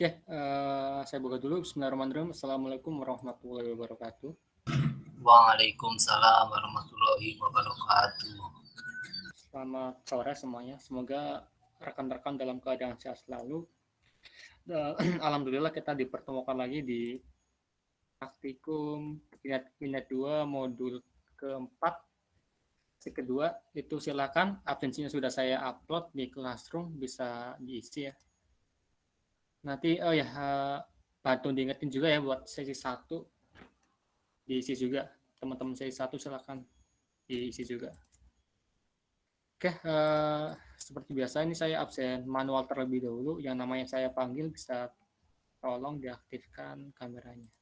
Oke, saya buka dulu. Bismillahirrahmanirrahim. Assalamualaikum warahmatullahi wabarakatuh. Waalaikumsalam warahmatullahi wabarakatuh. Selamat sore semuanya. Semoga rekan-rekan dalam keadaan sehat selalu. Alhamdulillah kita dipertemukan lagi di praktikum minat 2 modul keempat. Yang kedua itu silakan absensinya sudah saya upload di Classroom, bisa diisi ya. Nanti bantu diingetin juga ya buat sesi 1 diisi juga. Teman-teman sesi 1 silakan diisi juga. Oke, seperti biasa ini saya absen manual terlebih dahulu. Yang namanya saya panggil bisa tolong diaktifkan kameranya.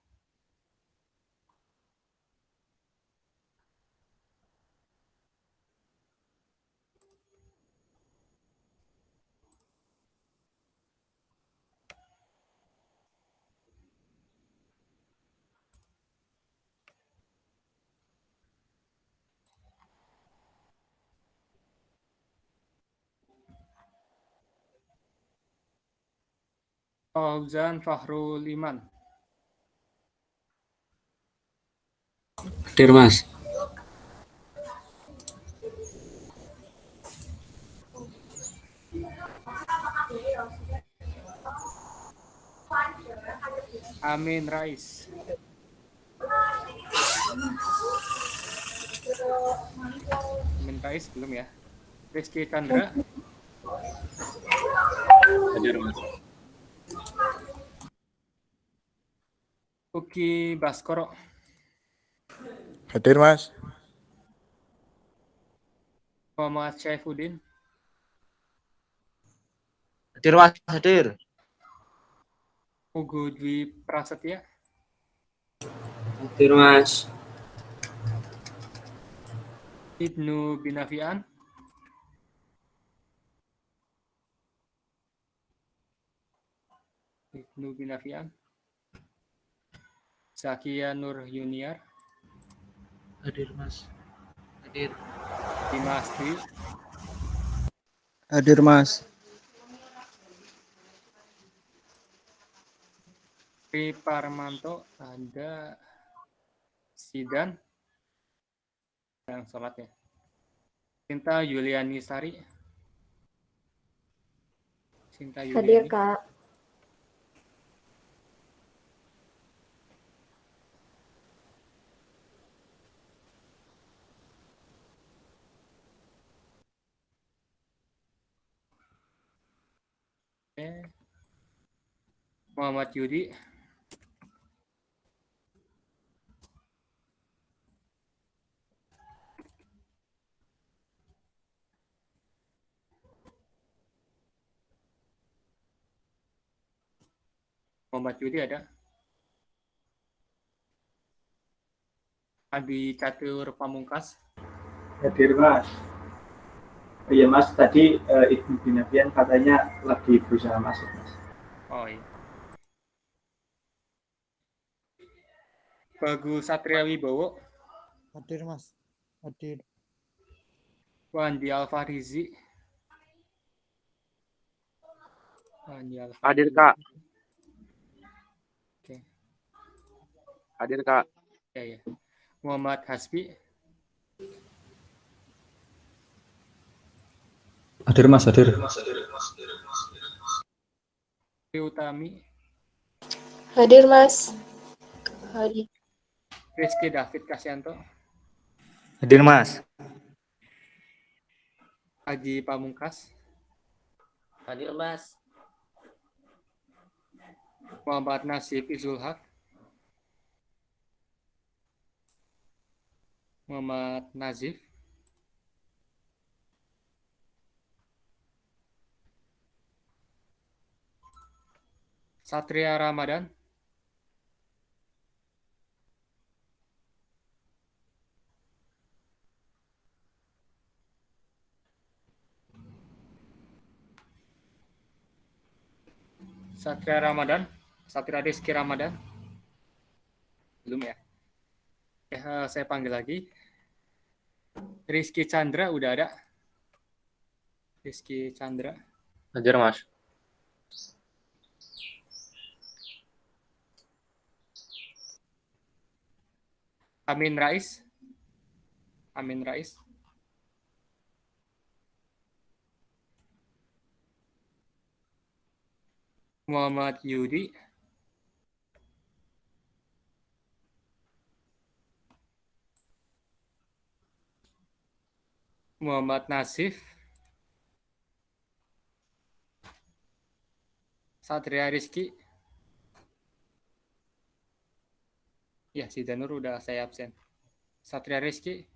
Fauzan Fahrul Iman. Hadir, Mas. Amin Rais. Amin Rais belum ya. Rizky Chandra. Hadir, Mas. Uki Baskoro. Hadir, Mas. Muhammad Syaifuddin. Hadir, Mas. Hadir. Ugu Dwi Prasetya. Hadir, Mas. Ibnu Binafian. Ibnu Binafian. Zakia Nur Yuniar. Hadir, Mas. Hadir. Dimas Dwi. Hadir, Mas. Tri Parmanto, ada Sidan yang sholat ya. Cinta Yuliani Sari. Cinta Yuliani. Hadir, Kak. Oke. Muhammad Yudi. Muhammad Yudi ada. Adi Catur Pamungkas. Hadir, Mas. Oh iya, Mas, tadi Ibnu Binafian katanya lagi berusaha masuk, Mas. Oh iya. Bagus Satria Wibowo. Hadir, Mas. Hadir. Wandi Alfarizi. Hadir, Kak. Oke. Hadir, Kak. Ya. Muhammad Hasbi. Hadir, Mas. Hadir. Tri Utami. Hadir, Mas. Hadir. Rizky David Kasyanto. Hadir, Mas. Haji Pamungkas. Hadir, Mas. Muhammad Nasib Izul Haq. Muhammad Nazif. Satria Ramadan. Satria Ramadan. Satria Rizky Ramadan. Belum ya? Saya panggil lagi. Rizky Chandra udah ada. Rizky Chandra. Hadir, Mas. Amin Rais. Amin Rais. Muhammad Yudi. Muhammad Nasif. Satria Rizky. Ya, si Danur udah saya absen. Satria Rizky.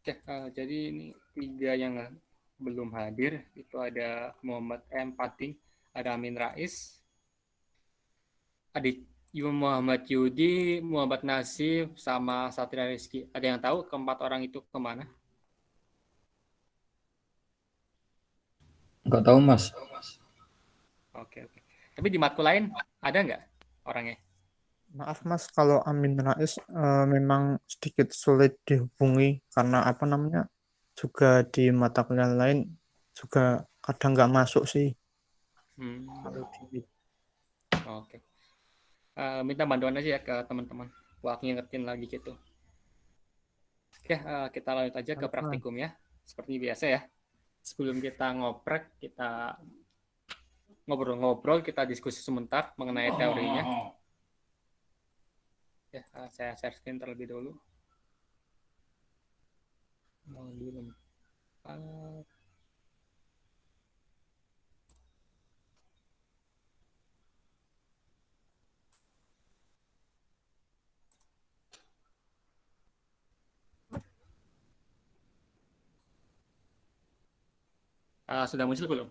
Oke, jadi ini 3 yang belum hadir. Itu ada Muhammad M. Pating, ada Amin Rais, Adik Muhammad Yudi, Muhammad Nasif, sama Satria Rizky. Ada yang tahu keempat orang itu kemana? Enggak tahu, Mas. Oke. Tapi di matkul lain ada nggak orangnya? Maaf Mas, kalau Amin Rais memang sedikit sulit dihubungi karena apa namanya juga di mata kuliah lain juga kadang nggak masuk sih. Kalau di Oke. Minta bantuan aja ya ke teman-teman buat ngingetin lagi gitu. Oke, kita lanjut aja ke praktikum ya. Seperti biasa ya. Sebelum kita ngoprek, kita ngobrol-ngobrol, kita diskusi sebentar mengenai teorinya. Ya, saya share screen terlebih dulu. Modul 4. Sudah muncul belum?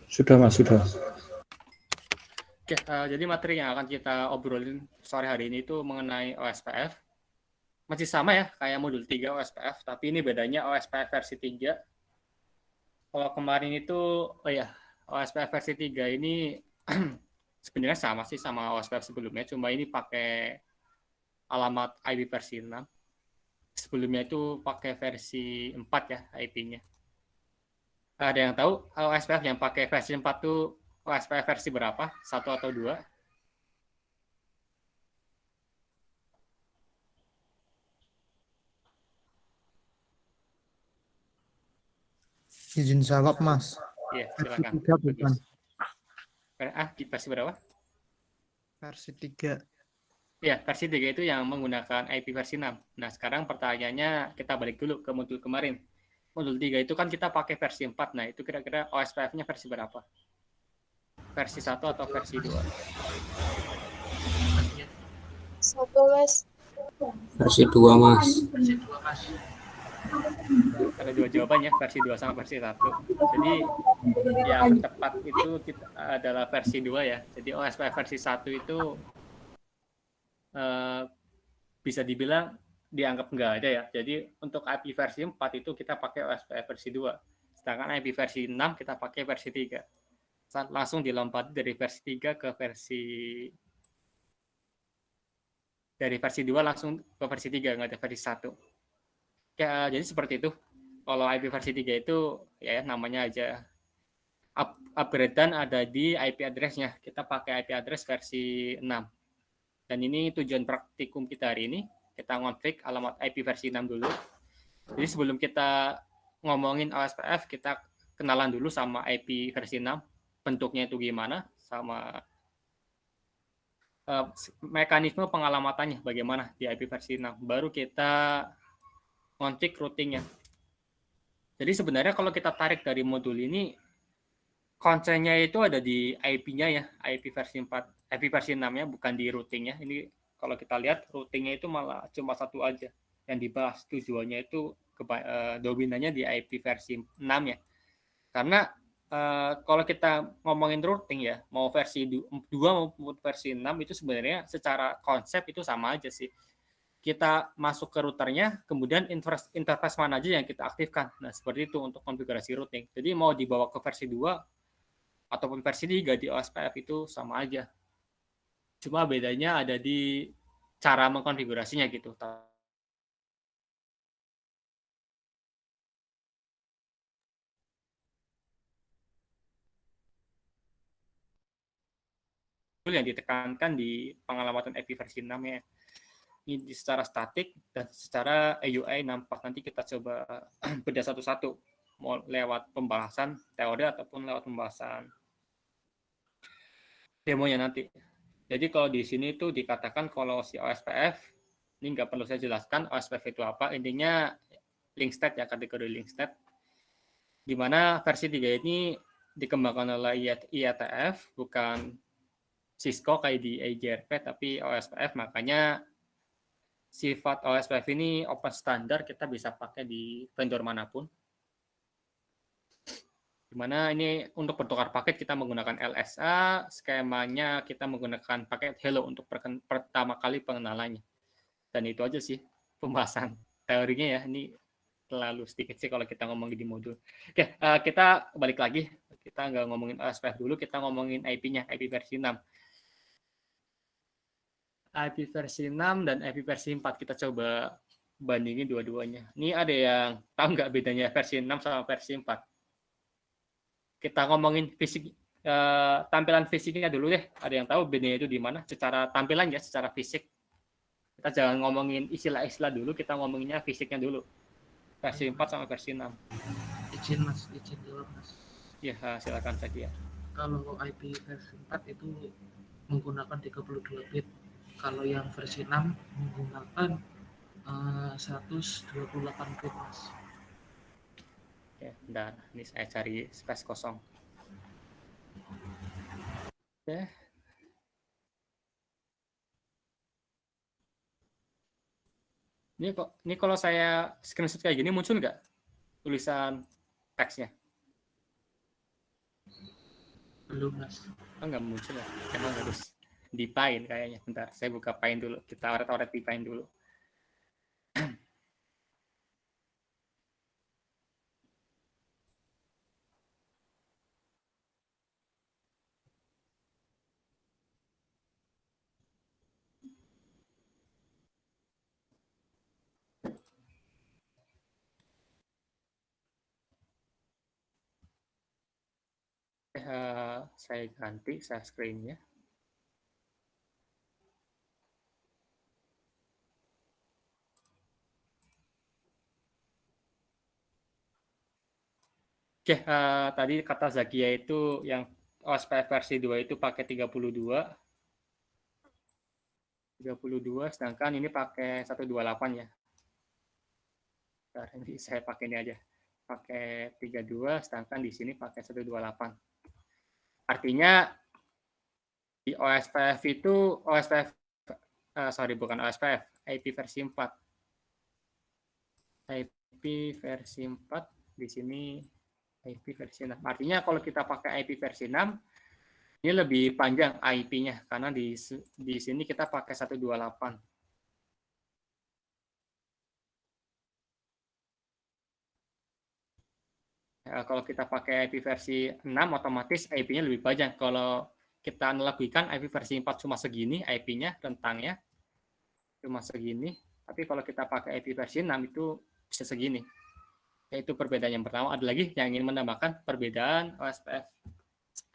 Sudah, Mas, sudah. Oke, jadi materi yang akan kita obrolin sore hari ini itu mengenai OSPF. Masih sama ya, kayak modul 3 OSPF, tapi ini bedanya OSPF versi 3. Kalau kemarin itu, OSPF versi 3 ini sebenarnya sama sih sama OSPF sebelumnya, cuma ini pakai alamat IP versi 6. Sebelumnya itu pakai versi 4 ya IP-nya. Ada yang tahu OSPF yang pakai versi 4 itu OSPF versi berapa? 1 atau 2? izin jawab Mas. Iya, Versi silakan. 3 bukan. Versi berapa? Versi 3. Ya, versi 3 itu yang menggunakan IP versi 6. Nah, sekarang pertanyaannya kita balik dulu ke modul kemarin. Modul 3 itu kan kita pakai versi 4. Nah, itu kira-kira OSPF-nya versi berapa? Versi 1 atau versi 2? 1 Mas. Versi 2, Mas. Ada 2 jawabannya, versi 2 sama versi 1. Jadi, yang tepat itu adalah versi 2 ya. Jadi, OSPF versi 1 itu bisa dibilang dianggap nggak ada ya. Jadi untuk IP versi 4 itu kita pakai OSPF versi 2. Sedangkan IP versi 6 kita pakai versi 3. Langsung dilompat dari versi 3 ke dari versi 2 langsung ke versi 3, nggak ada versi 1. Ya, jadi seperti itu. Kalau IP versi 3 itu ya namanya aja upgrade-an ada di IP address-nya. Kita pakai IP address versi 6. Dan ini tujuan praktikum kita hari ini. Kita ngonfig alamat IP versi 6 dulu. Jadi sebelum kita ngomongin OSPF, kita kenalan dulu sama IP versi 6. Bentuknya itu gimana, sama mekanisme pengalamatannya bagaimana di IP versi 6. Baru kita ngonfig routingnya. Jadi sebenarnya kalau kita tarik dari modul ini, konsennya itu ada di IP-nya ya, IP versi 4. IP versi 6-nya bukan di routingnya. Ini kalau kita lihat routingnya itu malah cuma satu aja yang dibahas. Tujuannya itu dominannya di IP versi 6 ya. Karena kalau kita ngomongin routing ya, mau versi 2 maupun versi 6 itu sebenarnya secara konsep itu sama aja sih. Kita masuk ke routernya, kemudian interface mana aja yang kita aktifkan. Nah, seperti itu untuk konfigurasi routing. Jadi mau dibawa ke versi 2 ataupun versi 3 di OSPF itu sama aja. Cuma bedanya ada di cara mengkonfigurasinya gitu. yang ditekankan di pengalamatan IP versi 6 ya. Ini secara statik dan secara UI nampak. Nanti kita coba bedah satu-satu, mau lewat pembahasan teori ataupun lewat pembahasan demonya nanti. Jadi kalau di sini tuh dikatakan kalau si OSPF, ini nggak perlu saya jelaskan OSPF itu apa, intinya link state ya, kategori link state, di mana versi 3 ini dikembangkan oleh IETF, bukan Cisco kayak di IGRP, tapi OSPF, makanya sifat OSPF ini open standar, kita bisa pakai di vendor manapun. Dimana ini untuk bertukar paket kita menggunakan LSA, skemanya kita menggunakan paket Hello untuk pertama kali pengenalannya. Dan itu aja sih pembahasan teorinya ya, ini terlalu sedikit sih kalau kita ngomongin di modul. Oke, kita balik lagi, kita nggak ngomongin OSPF dulu, kita ngomongin IP-nya, IP versi 6. IP versi 6 dan IP versi 4 kita coba bandingin dua-duanya. Ini ada yang tahu nggak bedanya versi 6 sama versi 4? Kita ngomongin fisik, tampilan fisiknya dulu deh. Ada yang tahu bedanya itu di mana? Secara tampilan ya, secara fisik. Kita jangan ngomongin istilah-istilah dulu, kita ngomonginnya fisiknya dulu. Versi 4 sama versi 6. Izin jawab Mas. Ya, silakan saja. Kalau IP versi 4 itu menggunakan 32 bit. Kalau yang versi 6 menggunakan 128 bit, Mas. Oke, bentar. Ini saya cari space kosong. Oke. Ini kalau saya screenshot kayak gini muncul nggak tulisan teksnya? Belum, Mas. Oh, nggak muncul ya? Emang harus di Paint kayaknya. Bentar, saya buka Paint dulu. Kita oret-oret di Paint dulu. Saya ganti share screen-nya. Oke, tadi kata Zakia itu yang OSPF versi 2 itu pakai 32, sedangkan ini pakai 128 ya. Bentar, ini saya pakai ini aja. Pakai 32, sedangkan di sini pakai 128. Artinya di OSPF itu, bukan OSPF, IP versi 4. IP versi 4, di sini IP versi 6. Artinya kalau kita pakai IP versi 6, ini lebih panjang IP-nya, karena di sini kita pakai 128. Kalau kita pakai IP versi 6, otomatis IP-nya lebih panjang. Kalau kita analogikan IP versi 4 cuma segini, IP-nya, rentangnya cuma segini. Tapi kalau kita pakai IP versi 6 itu bisa segini. Yaitu perbedaan yang pertama. Ada lagi yang ingin menambahkan perbedaan OSPF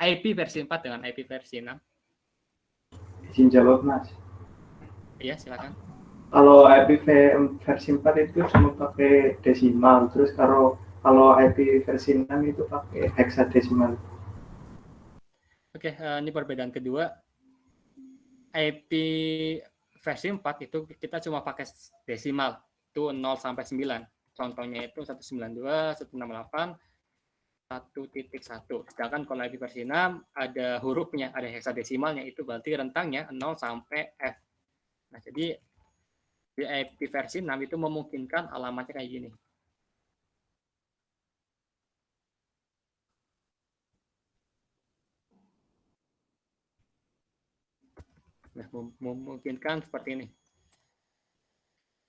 IP versi 4 dengan IP versi 6? Izin jawab, Mas. Iya, silakan. Kalau IP versi 4 itu cuma pakai desimal, terus kalau IP versi 6 itu pakai hexadesimal. Oke, ini perbedaan kedua. IP versi 4 itu kita cuma pakai desimal, itu 0 sampai 9. Contohnya itu 192, 168, 1.1. Sedangkan kalau IP versi 6 ada hurufnya, ada hexadesimalnya, itu berarti rentangnya 0 sampai F. Nah, jadi di IP versi 6 itu memungkinkan alamatnya kayak gini. Nah, memungkinkan seperti ini.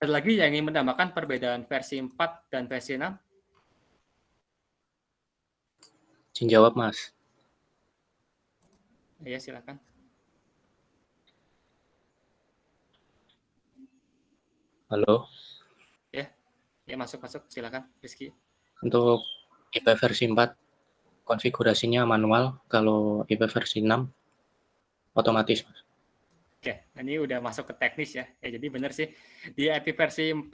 Ada lagi yang ingin menambahkan perbedaan versi 4 dan versi 6? Izin jawab, Mas. Ya, silakan. Halo. Ya, masuk, silakan, Rizky. Untuk IP versi 4, konfigurasinya manual. Kalau IP versi 6, otomatis, Mas. Oke, ini udah masuk ke teknis ya. Jadi benar sih, di IP versi 4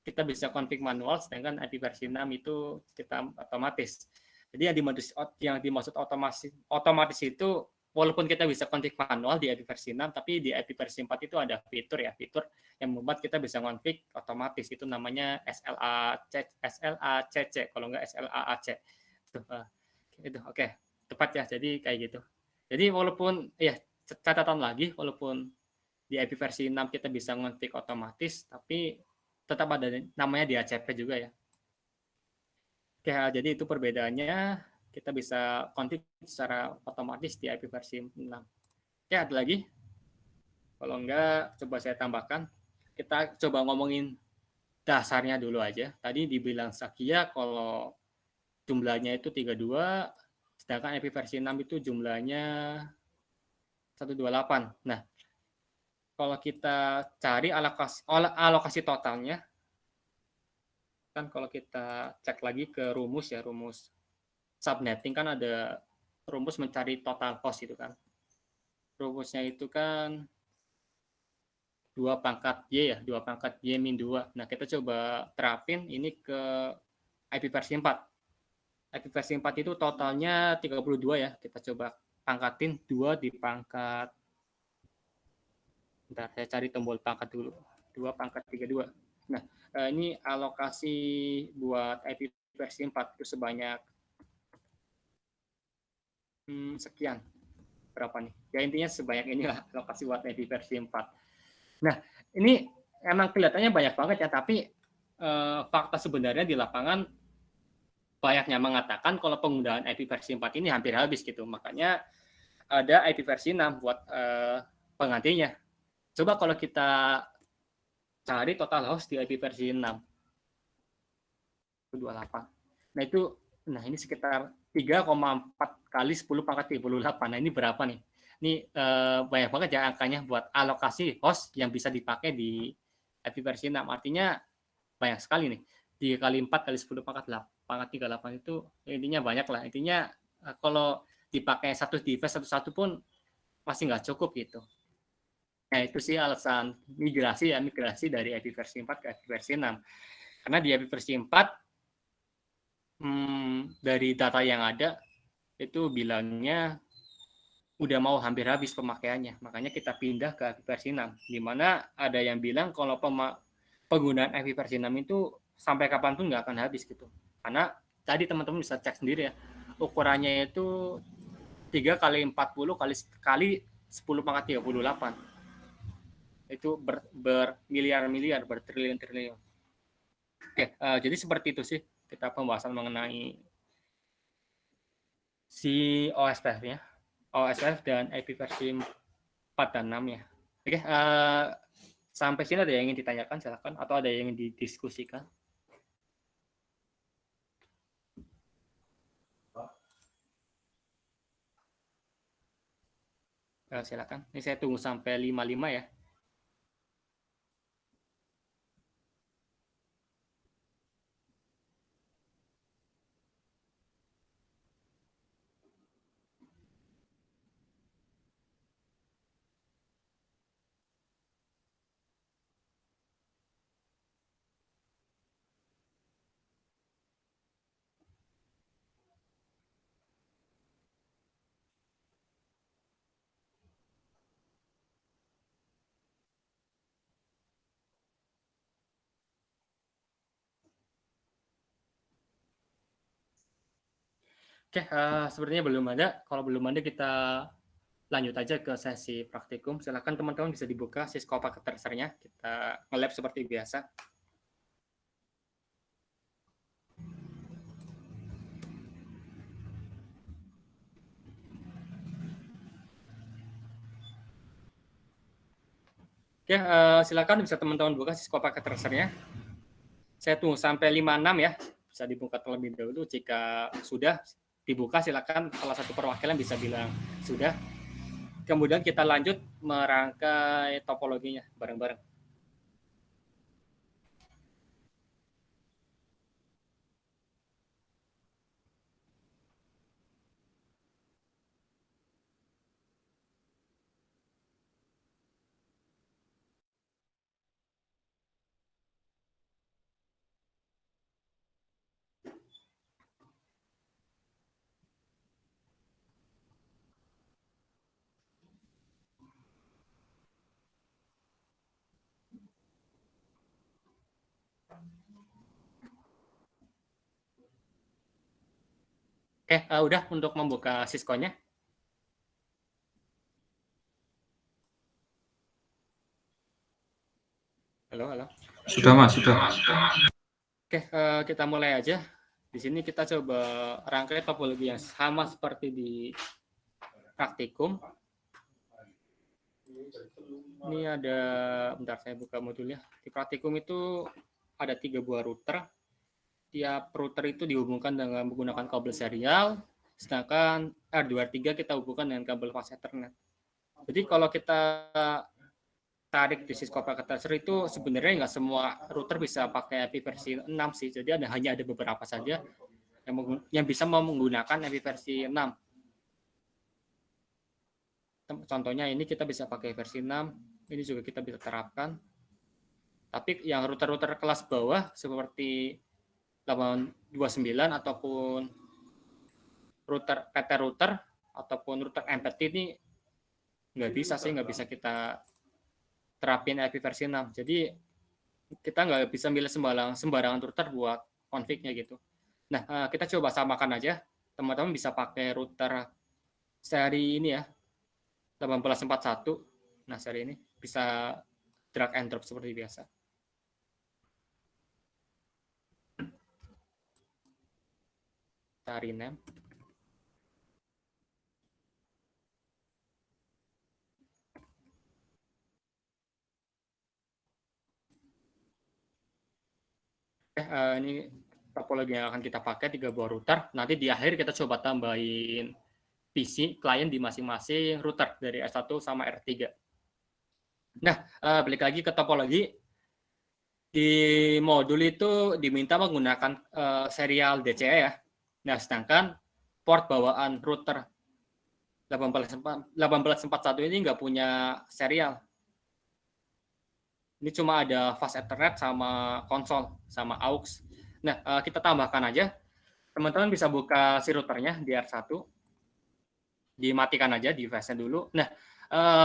kita bisa config manual, sedangkan IP versi 6 itu kita otomatis. Jadi yang dimaksud otomatis itu, walaupun kita bisa config manual di IP versi 6, tapi di IP versi 4 itu ada fitur yang membuat kita bisa config otomatis. Itu namanya SLACC, kalau nggak SLAAC. Itu oke, tepat ya. Jadi kayak gitu. Jadi walaupun catatan lagi, walaupun di IP versi 6 kita bisa config otomatis, tapi tetap ada namanya di ACP juga ya. Oke, jadi itu perbedaannya, kita bisa config secara otomatis di IP versi 6. Oke, ada lagi? Kalau enggak, coba saya tambahkan. Kita coba ngomongin dasarnya dulu aja. Tadi dibilang Sakia kalau jumlahnya itu 32, sedangkan IP versi 6 itu jumlahnya 128. Nah, kalau kita cari alokasi totalnya, kan kalau kita cek lagi ke rumus subnetting, kan ada rumus mencari total host itu kan. Rumusnya itu kan 2 pangkat Y ya, 2 pangkat Y min 2. Nah, kita coba terapin ini ke IP versi 4. IP versi 4 itu totalnya 32 ya. Kita coba pangkatin 2 di pangkat, bentar, saya cari tombol pangkat dulu. 2 pangkat 32. Nah, ini alokasi buat IP versi 4 itu sebanyak sekian. Berapa nih? Ya intinya sebanyak inilah alokasi buat IP versi 4. Nah, ini emang kelihatannya banyak banget ya, tapi fakta sebenarnya di lapangan banyaknya mengatakan kalau penggunaan IP versi 4 ini hampir habis gitu. Makanya ada IP versi 6 buat penggantinya. Coba kalau kita cari total host di IP versi 6. 28. Nah ini sekitar 3,4 kali 10 pangkat 38. Nah ini berapa nih? Ini banyak banget ya angkanya buat alokasi host yang bisa dipakai di IP versi 6. Artinya banyak sekali nih. 3 kali 4 kali 10 pangkat 38 itu intinya banyak lah. Intinya kalau dipakai satu device satu-satu pun masih nggak cukup gitu. Nah itu sih alasan migrasi dari IP versi 4 ke IP versi 6. Karena di IP versi 4 dari data yang ada itu bilangnya udah mau hampir habis pemakaiannya. Makanya kita pindah ke IP versi 6. Di mana ada yang bilang kalau penggunaan IP versi 6 itu sampai kapanpun nggak akan habis gitu. Karena tadi teman-teman bisa cek sendiri ya. Ukurannya itu 3 kali 40 kali 10 pangkat 38. Itu bermiliar-miliar, bertriliun-triliun. Oke, jadi seperti itu sih kita pembahasan mengenai si OSPF-nya, OSPF dan IP versi 4 dan 6 ya. Oke, sampai sini ada yang ingin ditanyakan, silakan, atau ada yang ingin didiskusikan? Silakan. Ini saya tunggu sampai 55 ya. Oke, sepertinya belum ada. Kalau belum ada, kita lanjut aja ke sesi praktikum. Silakan teman-teman bisa dibuka Siskopa Ketersernya. Kita nge-lab seperti biasa. Oke, silakan bisa teman-teman buka Siskopa Ketersernya. Saya tunggu sampai 56 ya. Bisa dibuka terlebih dahulu. Jika sudah dibuka, silakan salah satu perwakilan bisa bilang sudah. Kemudian kita lanjut merangkai topologinya bareng-bareng. Oke, udah untuk membuka Cisco-nya. Halo, halo. Sudah Mas, sudah. Oke, kita mulai aja. Di sini kita coba rangkai topologi yang sama seperti di praktikum. Ini ada, bentar saya buka modulnya. Di praktikum itu ada 3 buah router. Tiap router itu dihubungkan dengan menggunakan kabel serial, sedangkan R2R3 kita hubungkan dengan kabel fast Ethernet. Jadi kalau kita tarik di Cisco Packet Tracer itu sebenarnya nggak semua router bisa pakai IP versi 6 sih. Jadi hanya ada beberapa saja yang bisa menggunakan IP versi 6. Contohnya ini kita bisa pakai versi 6, ini juga kita bisa terapkan. Tapi yang router-router kelas bawah seperti 829 ataupun router PT router ataupun router MPT ini nggak bisa kita terapin IP versi 6. Jadi kita nggak bisa milih sembarangan router buat config-nya gitu. Nah, kita coba samakan aja. Teman-teman bisa pakai router seri ini ya, 1841. Nah, seri ini bisa drag and drop seperti biasa. Kita rename. Ini topologi yang akan kita pakai 3 buah router. Nanti di akhir kita coba tambahin PC klien di masing-masing router dari R1 sama R3. Nah, balik lagi ke topologi. Di modul itu diminta menggunakan serial DCE ya. Nah, sedangkan port bawaan router 1841 ini nggak punya serial. Ini cuma ada fast Ethernet sama konsol, sama aux. Nah, kita tambahkan aja. Teman-teman bisa buka si routernya di R1. Dimatikan aja device-nya dulu. Nah,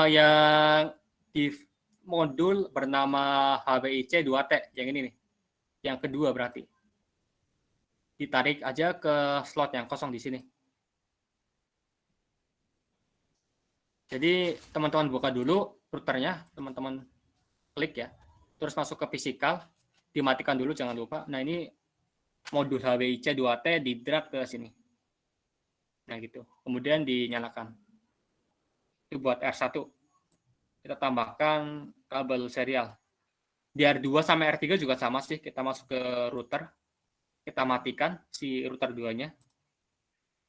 yang di modul bernama HWIC 2T, yang ini nih. Yang kedua berarti. Ditarik aja ke slot yang kosong di sini. Jadi, teman-teman buka dulu routernya, teman-teman klik ya, terus masuk ke physical, dimatikan dulu jangan lupa. Nah, ini modul HWIC 2T di drag ke sini. Nah, gitu. Kemudian dinyalakan. Itu buat R1. Kita tambahkan kabel serial. Di R2 sama R3 juga sama sih, kita masuk ke router. Kita matikan si router 2-nya.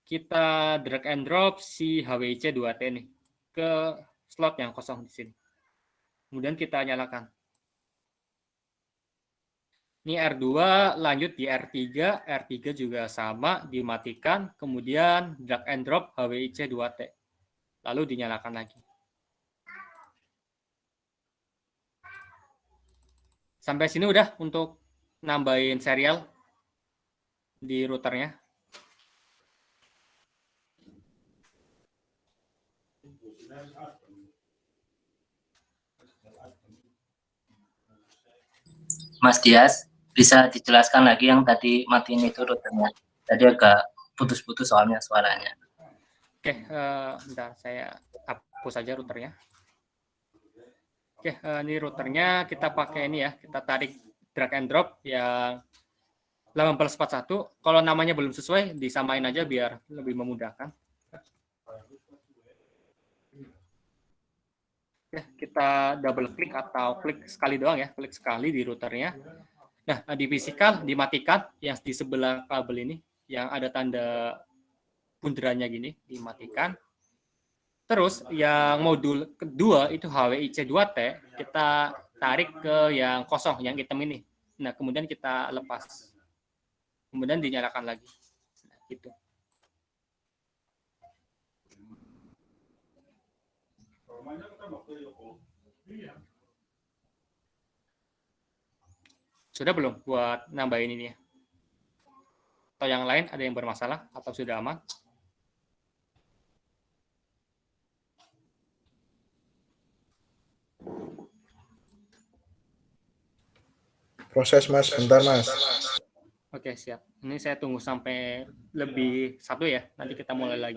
Kita drag and drop si HWIC 2T nih ke slot yang kosong di sini. Kemudian kita nyalakan. Ini R2 lanjut di R3, R3 juga sama, dimatikan, kemudian drag and drop HWIC 2T. Lalu dinyalakan lagi. Sampai sini udah untuk nambahin serial di routernya. Mas Dias, bisa dijelaskan lagi yang tadi matiin itu routernya? Tadi agak putus-putus soalnya suaranya. Oke, bentar saya hapus saja routernya. Oke, ini routernya kita pakai ini ya, kita tarik drag and drop yang 1841. Kalau namanya belum sesuai, disamain aja biar lebih memudahkan. Ya, kita double klik atau klik sekali doang ya, klik sekali di routernya. Nah, di physical dimatikan yang di sebelah kabel ini, yang ada tanda bunderannya gini, dimatikan. Terus yang modul kedua itu HWIC 2T, kita tarik ke yang kosong, yang hitam ini. Nah, kemudian kita lepas. Kemudian dinyalakan lagi. Nah, gitu. Sudah belum buat nambahin ini ya? Atau yang lain ada yang bermasalah atau sudah aman? Proses Mas, bentar Mas. Oke, siap. Ini saya tunggu sampai lebih 1 ya. Nanti kita mulai lagi.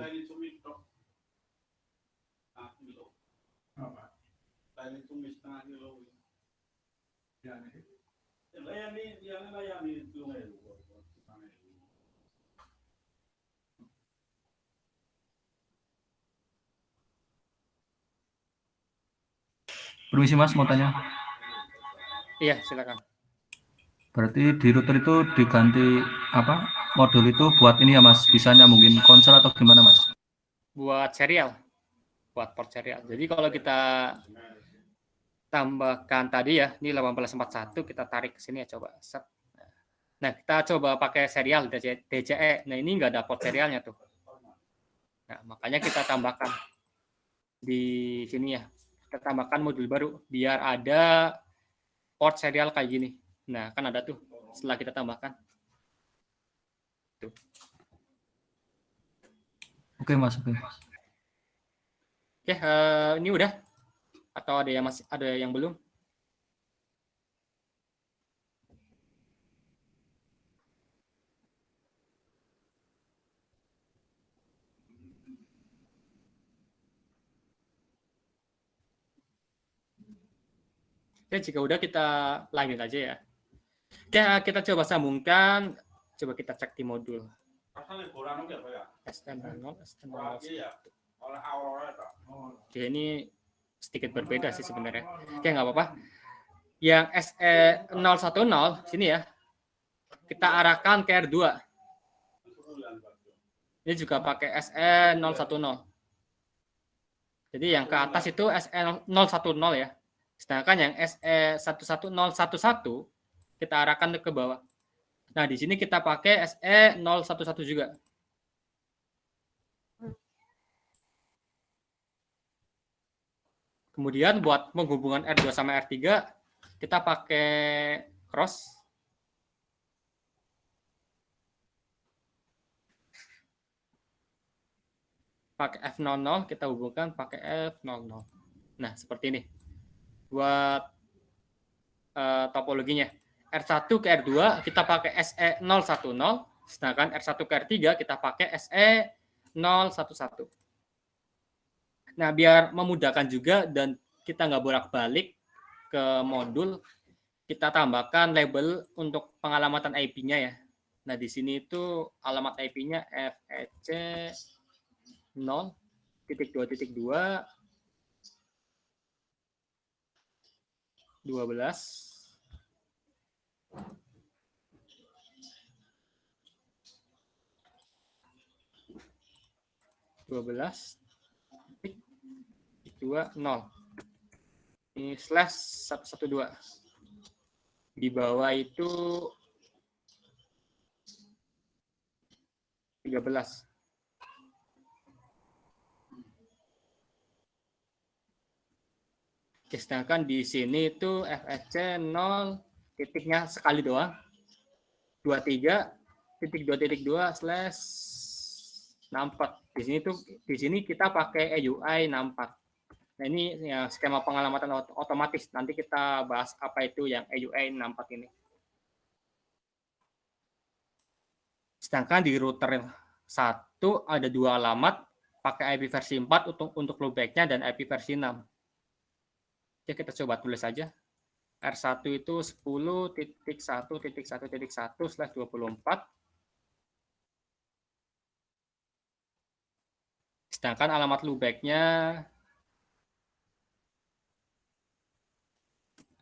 Permisi Mas, mau tanya. Iya, silakan. Berarti di router itu diganti apa? Modul itu buat ini ya Mas, bisa nyambungin konsol atau gimana Mas? Buat serial. Buat port serial. Jadi kalau kita tambahkan tadi ya, ini 1841 kita tarik ke sini ya coba. Set. Nah, kita coba pakai serial DCE. Nah, ini nggak ada port serialnya tuh. Nah, makanya kita tambahkan di sini ya. Kita tambahkan modul baru biar ada port serial kayak gini. Nah, kan ada tuh setelah kita tambahkan. Tuh. Oke Mas, oke. Oke, ini udah atau ada yang masih ada yang belum? Oke, jika udah kita lanjut aja ya. Oke, kita coba sambungkan. Coba kita cek di modul. STM0, STM0. Oke, ini sedikit berbeda sih sebenarnya. Oke, nggak apa-apa. Yang SE010 sini ya, kita arahkan ke R2. Ini juga pakai SE010. Jadi yang ke atas itu SE010 ya. Sedangkan yang SE11011 kita arahkan ke bawah. Nah, di sini kita pakai SE011 juga. Kemudian buat penghubungan R2 sama R3, kita pakai cross. Pakai F00, kita hubungkan pakai F00. Nah, seperti ini. Buat topologinya. R1 ke R2 kita pakai SE010, sedangkan R1 ke R3 kita pakai SE011. Nah, biar memudahkan juga dan kita nggak bolak-balik ke modul, kita tambahkan label untuk pengalamatan IP-nya ya. Nah, di sini itu alamat IP-nya FEC 0.2.2 12 20 ini /112 di bawah itu 13. Oke, sedangkan di sini itu FSC 0 titiknya sekali doang 23.2.2/64. Di sini kita pakai EUI 64. Nah, ini ya skema pengalamatan otomatis. Nanti kita bahas apa itu yang EUI 64 ini. Sedangkan di router 1 ada 2 alamat pakai IP versi 4 untuk loopback-nya dan IP versi 6. Oke, kita coba tulis saja. R1 itu 10.1.1.1/24. Sedangkan alamat loopback-nya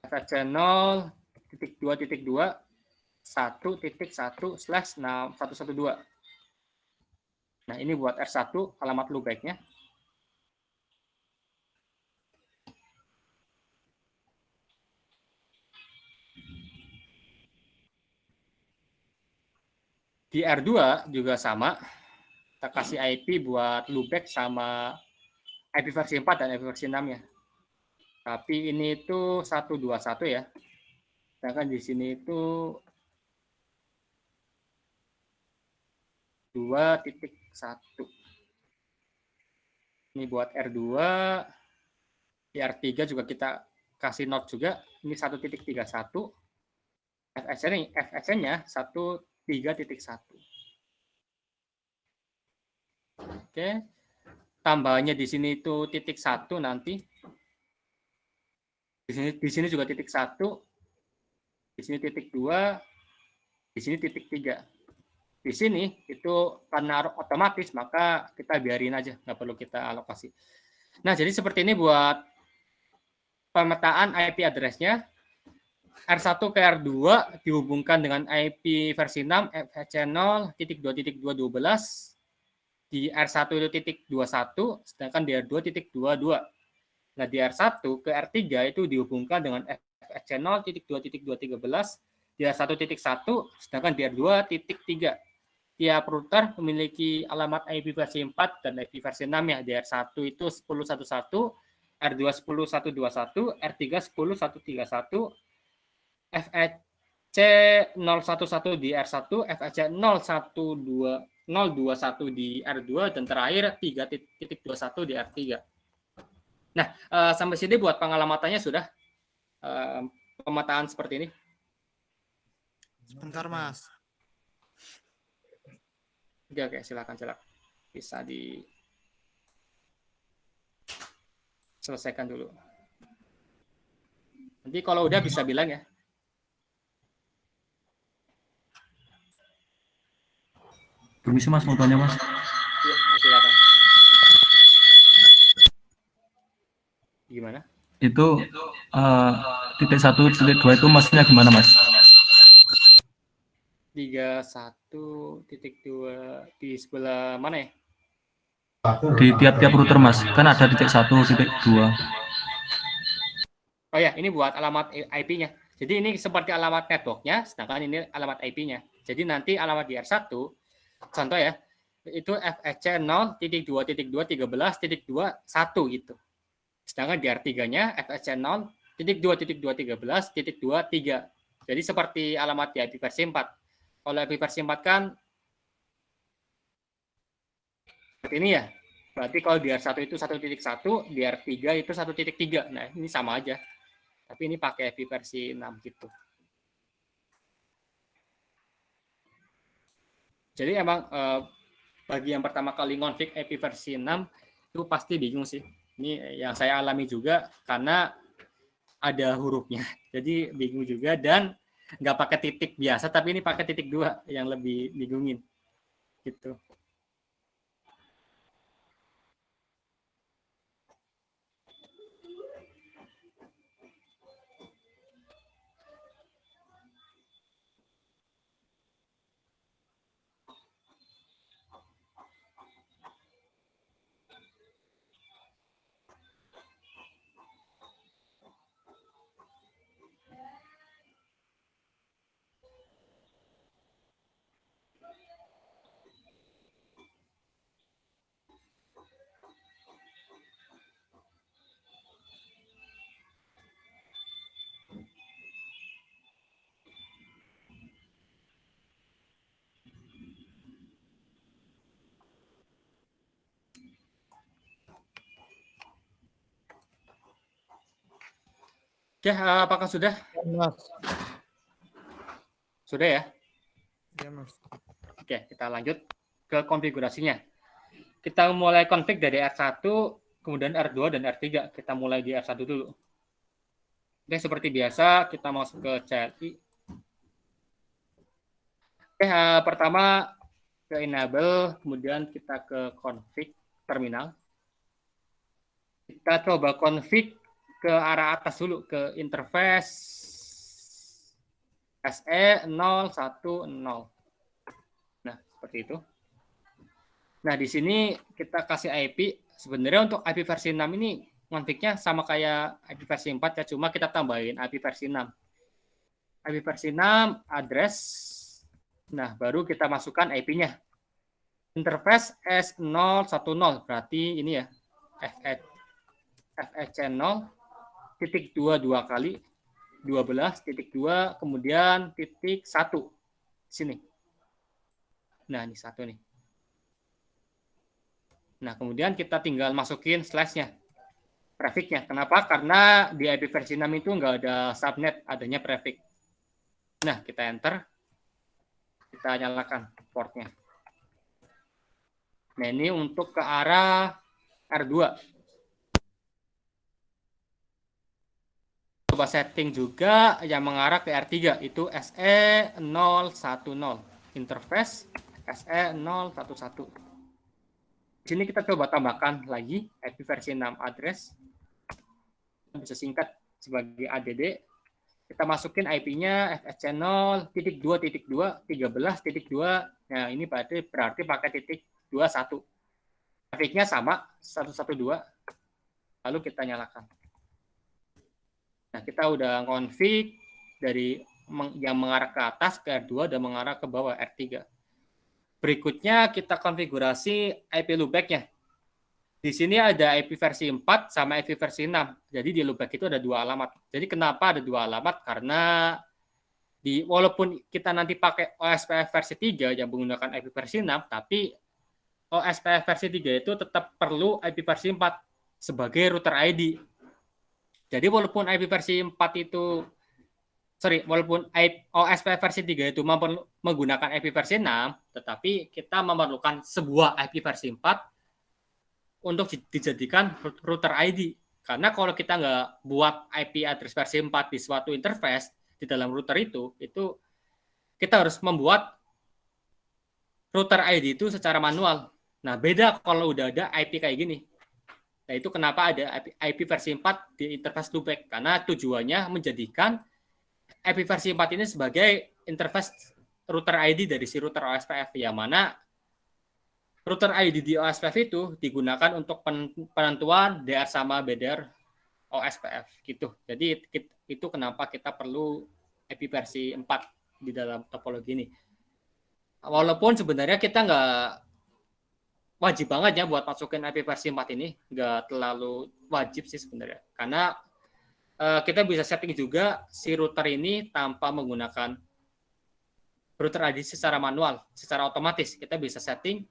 FSC 0.2.2/1.1/112. Nah, ini buat R1 alamat loopback-nya. Di R2 juga sama. Kita kasih IP buat loopback sama IP versi 4 dan IP versi 6 ya. Tapi ini itu 121 ya. Sedangkan di sini itu 2.1. Ini buat R2. Di R3 juga kita kasih note juga. Ini 1.31. FHC-nya 13.1. Oke. Tambahannya di sini itu titik 1 nanti. Di sini juga titik 1. Di sini titik 2. Di sini titik 3. Di sini itu karena otomatis, maka kita biarin aja, nggak perlu kita alokasi. Nah, jadi seperti ini buat pemetaan IP address-nya. R1 ke R2 dihubungkan dengan IP versi 6 FHC0.2.212. Di R1 itu titik 21, sedangkan di R2 titik 22. Nah, di R1 ke R3 itu dihubungkan dengan FHC0.2.213. Di R1.1, sedangkan di R2 titik 3. Tiap router memiliki alamat IP versi 4 dan IP versi 6 ya. Di R1 itu 10.11, R2 10.121, R3 10.131, FHC 011 di R1, FHC 021 di R2, dan terakhir 3.21 di R3. Nah, sampai sini buat pengalamatannya sudah pemetaan seperti ini. Sebentar, Mas. Oke, silakan. Bisa diselesaikan dulu. Nanti kalau udah bisa bilang ya. Permisi Mas, mau tanya Mas. Iya, silakan. Gimana? Itu titik 1, titik 2 itu maksudnya gimana Mas? 31.2 di sebelah mana ya? Di tiap-tiap router Mas, kan ada titik 1, titik 2. Oh ya, ini buat alamat IP-nya. Jadi ini seperti alamat network-nya, sedangkan ini alamat IP-nya. Jadi nanti alamat di R1, contoh ya, itu FHC 0.2.2.13.21 gitu. Sedangkan di R3-nya FHC 0.2.2.13.23. Jadi seperti alamat di IP versi 4. Kalau IP versi 4 kan seperti ini ya. Berarti kalau di R1 itu 1.1, di R3 itu 1.3. Nah, ini sama aja. Tapi ini pakai IP versi 6 gitu. Jadi emang bagi yang pertama kali ngonfig IP versi 6 itu pasti bingung sih. Ini yang saya alami juga karena ada hurufnya. Jadi bingung juga dan nggak pakai titik biasa, tapi ini pakai titik 2 yang lebih bingungin. Gitu. Oke, apakah sudah? Mas. Sudah ya? Ya, Mas. Oke, kita lanjut ke konfigurasinya. Kita mulai config dari R1, kemudian R2 dan R3. Kita mulai di R1 dulu. Oke, seperti biasa, kita masuk ke CLI. Oke, pertama ke enable, kemudian kita ke config terminal. Kita coba config ke arah atas dulu, ke interface SE010. Nah, seperti itu. Nah, di sini kita kasih IP. Sebenarnya untuk IP versi 6 ini config-nya sama kayak IP versi 4 ya, cuma kita tambahin IP versi 6. IP versi 6 address. Nah, baru kita masukkan IP-nya. Interface S010, berarti ini ya, FHC0 titik 2 kali 12 titik 2 kemudian titik 1 sini. Nah, ini 1 nih. Nah, kemudian kita tinggal masukin slash-nya, prefix-nya. Kenapa? Karena di IP versi 6 itu nggak ada subnet, adanya prefix. Nah, kita enter. Kita nyalakan portnya. Nah, ini untuk ke arah R2. Coba setting juga yang mengarah ke R3, itu SE010. Interface SE011. Di sini kita coba tambahkan lagi IP versi 6 address. Bisa singkat sebagai ADD. Kita masukin IP-nya FSC0.2.2.13.2. Nah, ini berarti pakai titik 21. Trafiknya sama 112. Lalu kita nyalakan. Nah, kita udah config dari yang mengarah ke atas ke R2 dan mengarah ke bawah R3. Berikutnya kita konfigurasi IP loopback-nya. Di sini ada IP versi 4 sama IP versi 6. Jadi di loopback itu ada 2 alamat. Jadi kenapa ada 2 alamat? Karena walaupun kita nanti pakai OSPF versi 3 yang menggunakan IP versi 6, tapi OSPF versi 3 itu tetap perlu IP versi 4 sebagai router ID. Jadi walaupun IP versi 4 itu walaupun OSPF versi 3 itu menggunakan IP versi 6, tetapi kita memerlukan sebuah IP versi 4 untuk dijadikan router ID. Karena kalau kita nggak buat IP address versi 4 di suatu interface di dalam router itu kita harus membuat router ID itu secara manual. Nah, beda kalau udah ada IP kayak gini. Nah, itu kenapa ada IP versi 4 di interface loopback. Karena tujuannya menjadikan IP versi 4 ini sebagai interface router ID dari si router OSPF, yang mana router ID di OSPF itu digunakan untuk penentuan DR sama BDR OSPF gitu. Jadi itu kenapa kita perlu IP versi 4 di dalam topologi ini. Walaupun sebenarnya kita nggak wajib banget ya buat masukin IP versi 4 ini, nggak terlalu wajib sih sebenarnya. Karena kita bisa setting juga si router ini tanpa menggunakan router ID secara manual, secara otomatis. Kita bisa setting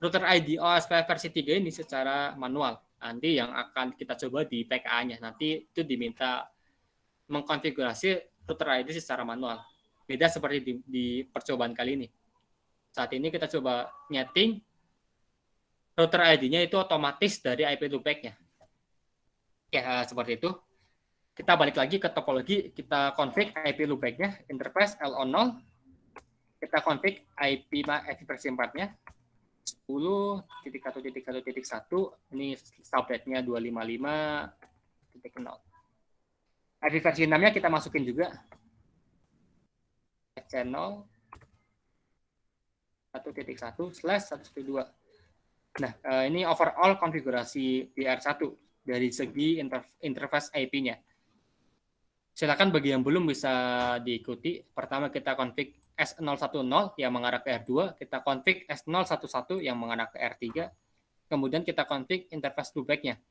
router ID OSPF versi 3 ini secara manual. Nanti yang akan kita coba di PKA-nya. Nanti itu diminta mengkonfigurasi router ID secara manual. Beda seperti di percobaan kali ini. Saat ini kita coba nyeting router ID-nya itu otomatis dari IP loopback-nya. Ya, seperti itu. Kita balik lagi ke topologi, kita config IP loopback-nya, interface LO0. Kita config IP versi 4-nya. 10.1.1.1, ini subnet-nya 255.0. IP versi 6-nya kita masukin juga. Channel 1.1/112. Nah, ini overall konfigurasi DR1 dari segi interface IP-nya. Silakan bagi yang belum bisa diikuti. Pertama kita config S010 yang mengarah ke R2, kita config S011 yang mengarah ke R3, kemudian kita config interface loopback-nya.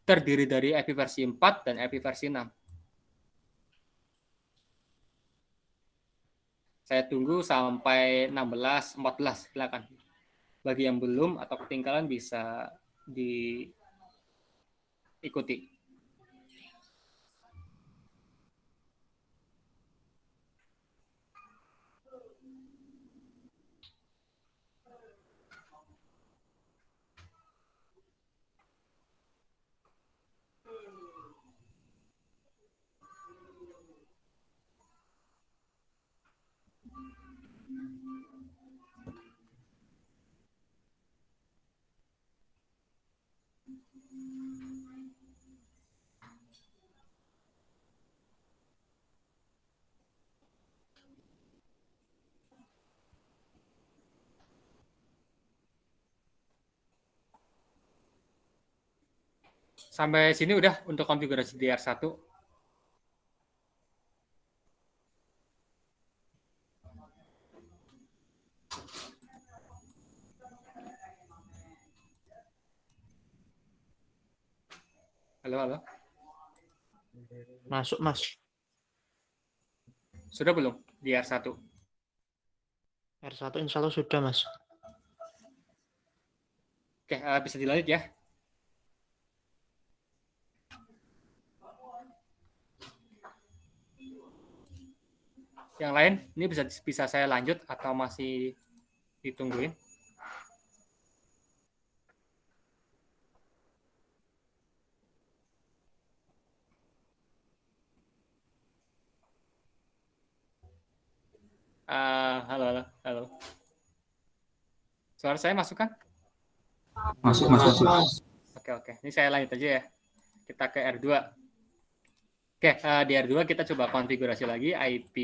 Terdiri dari IP versi 4 dan IP versi 6. Saya tunggu sampai 16-14, silakan. Bagi yang belum atau ketinggalan bisa diikuti. Sampai sini udah untuk konfigurasi DR1. Halo. Masuk, Mas. Sudah belum DR1? R1 insya Allah sudah, Mas. Oke, bisa dilanjut ya. Yang lain, ini bisa saya lanjut atau masih ditungguin? Halo. Suara saya masuk kan? Masuk. Oke. Ini saya lanjut aja ya. Kita ke R2. Oke, di R2 kita coba konfigurasi lagi IP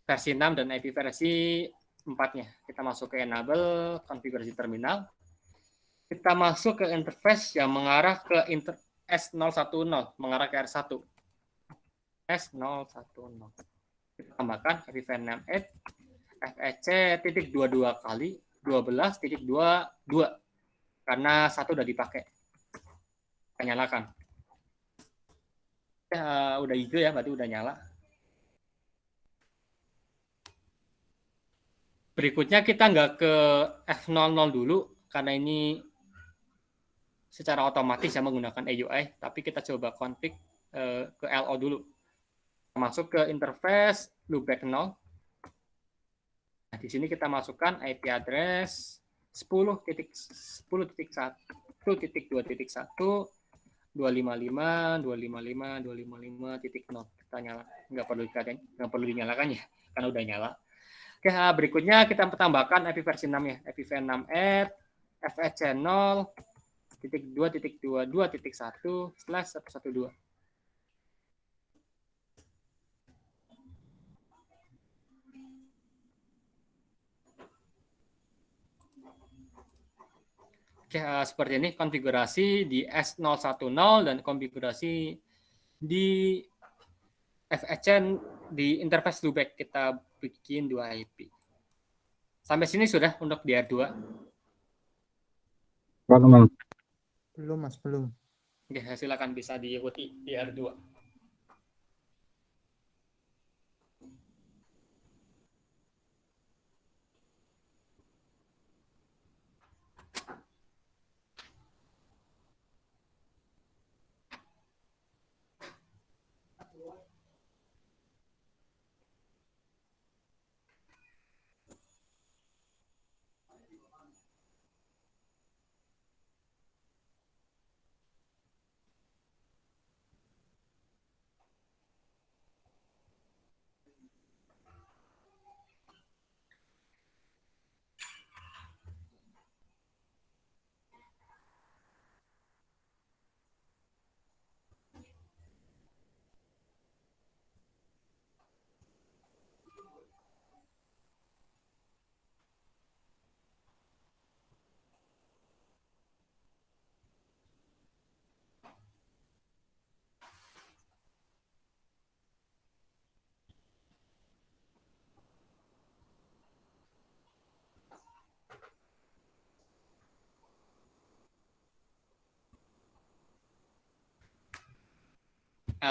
versi 6 dan IP versi 4-nya. Kita masuk ke enable, konfigurasi terminal. Kita masuk ke interface yang mengarah ke S010, mengarah ke R1. S010. Kita tambahkan IPv6 FEC.22 kali 12.22 karena satu udah dipakai. Kita nyalakan. Udah hijau ya, berarti udah nyala. Berikutnya kita nggak ke F00 dulu karena ini secara otomatis ya menggunakan AUI, tapi kita coba config ke LO dulu. Masuk ke interface loopback 0. Nah, di sini kita masukkan IP address 10.1.2.1 255.255.255.0. Kita nyala, nggak perlu dinyalakan ya, karena udah nyala. Oke, berikutnya kita tambahkan IP versi 6 ya, IPv6 FEC0.2.22.1/112. Oke, seperti ini konfigurasi di S010 dan konfigurasi di FEC di interface loopback. Kita bikin 2 IP. Sampai sini sudah untuk di R2? Belum, Mas, belum. Oke, silakan bisa diikuti di R2.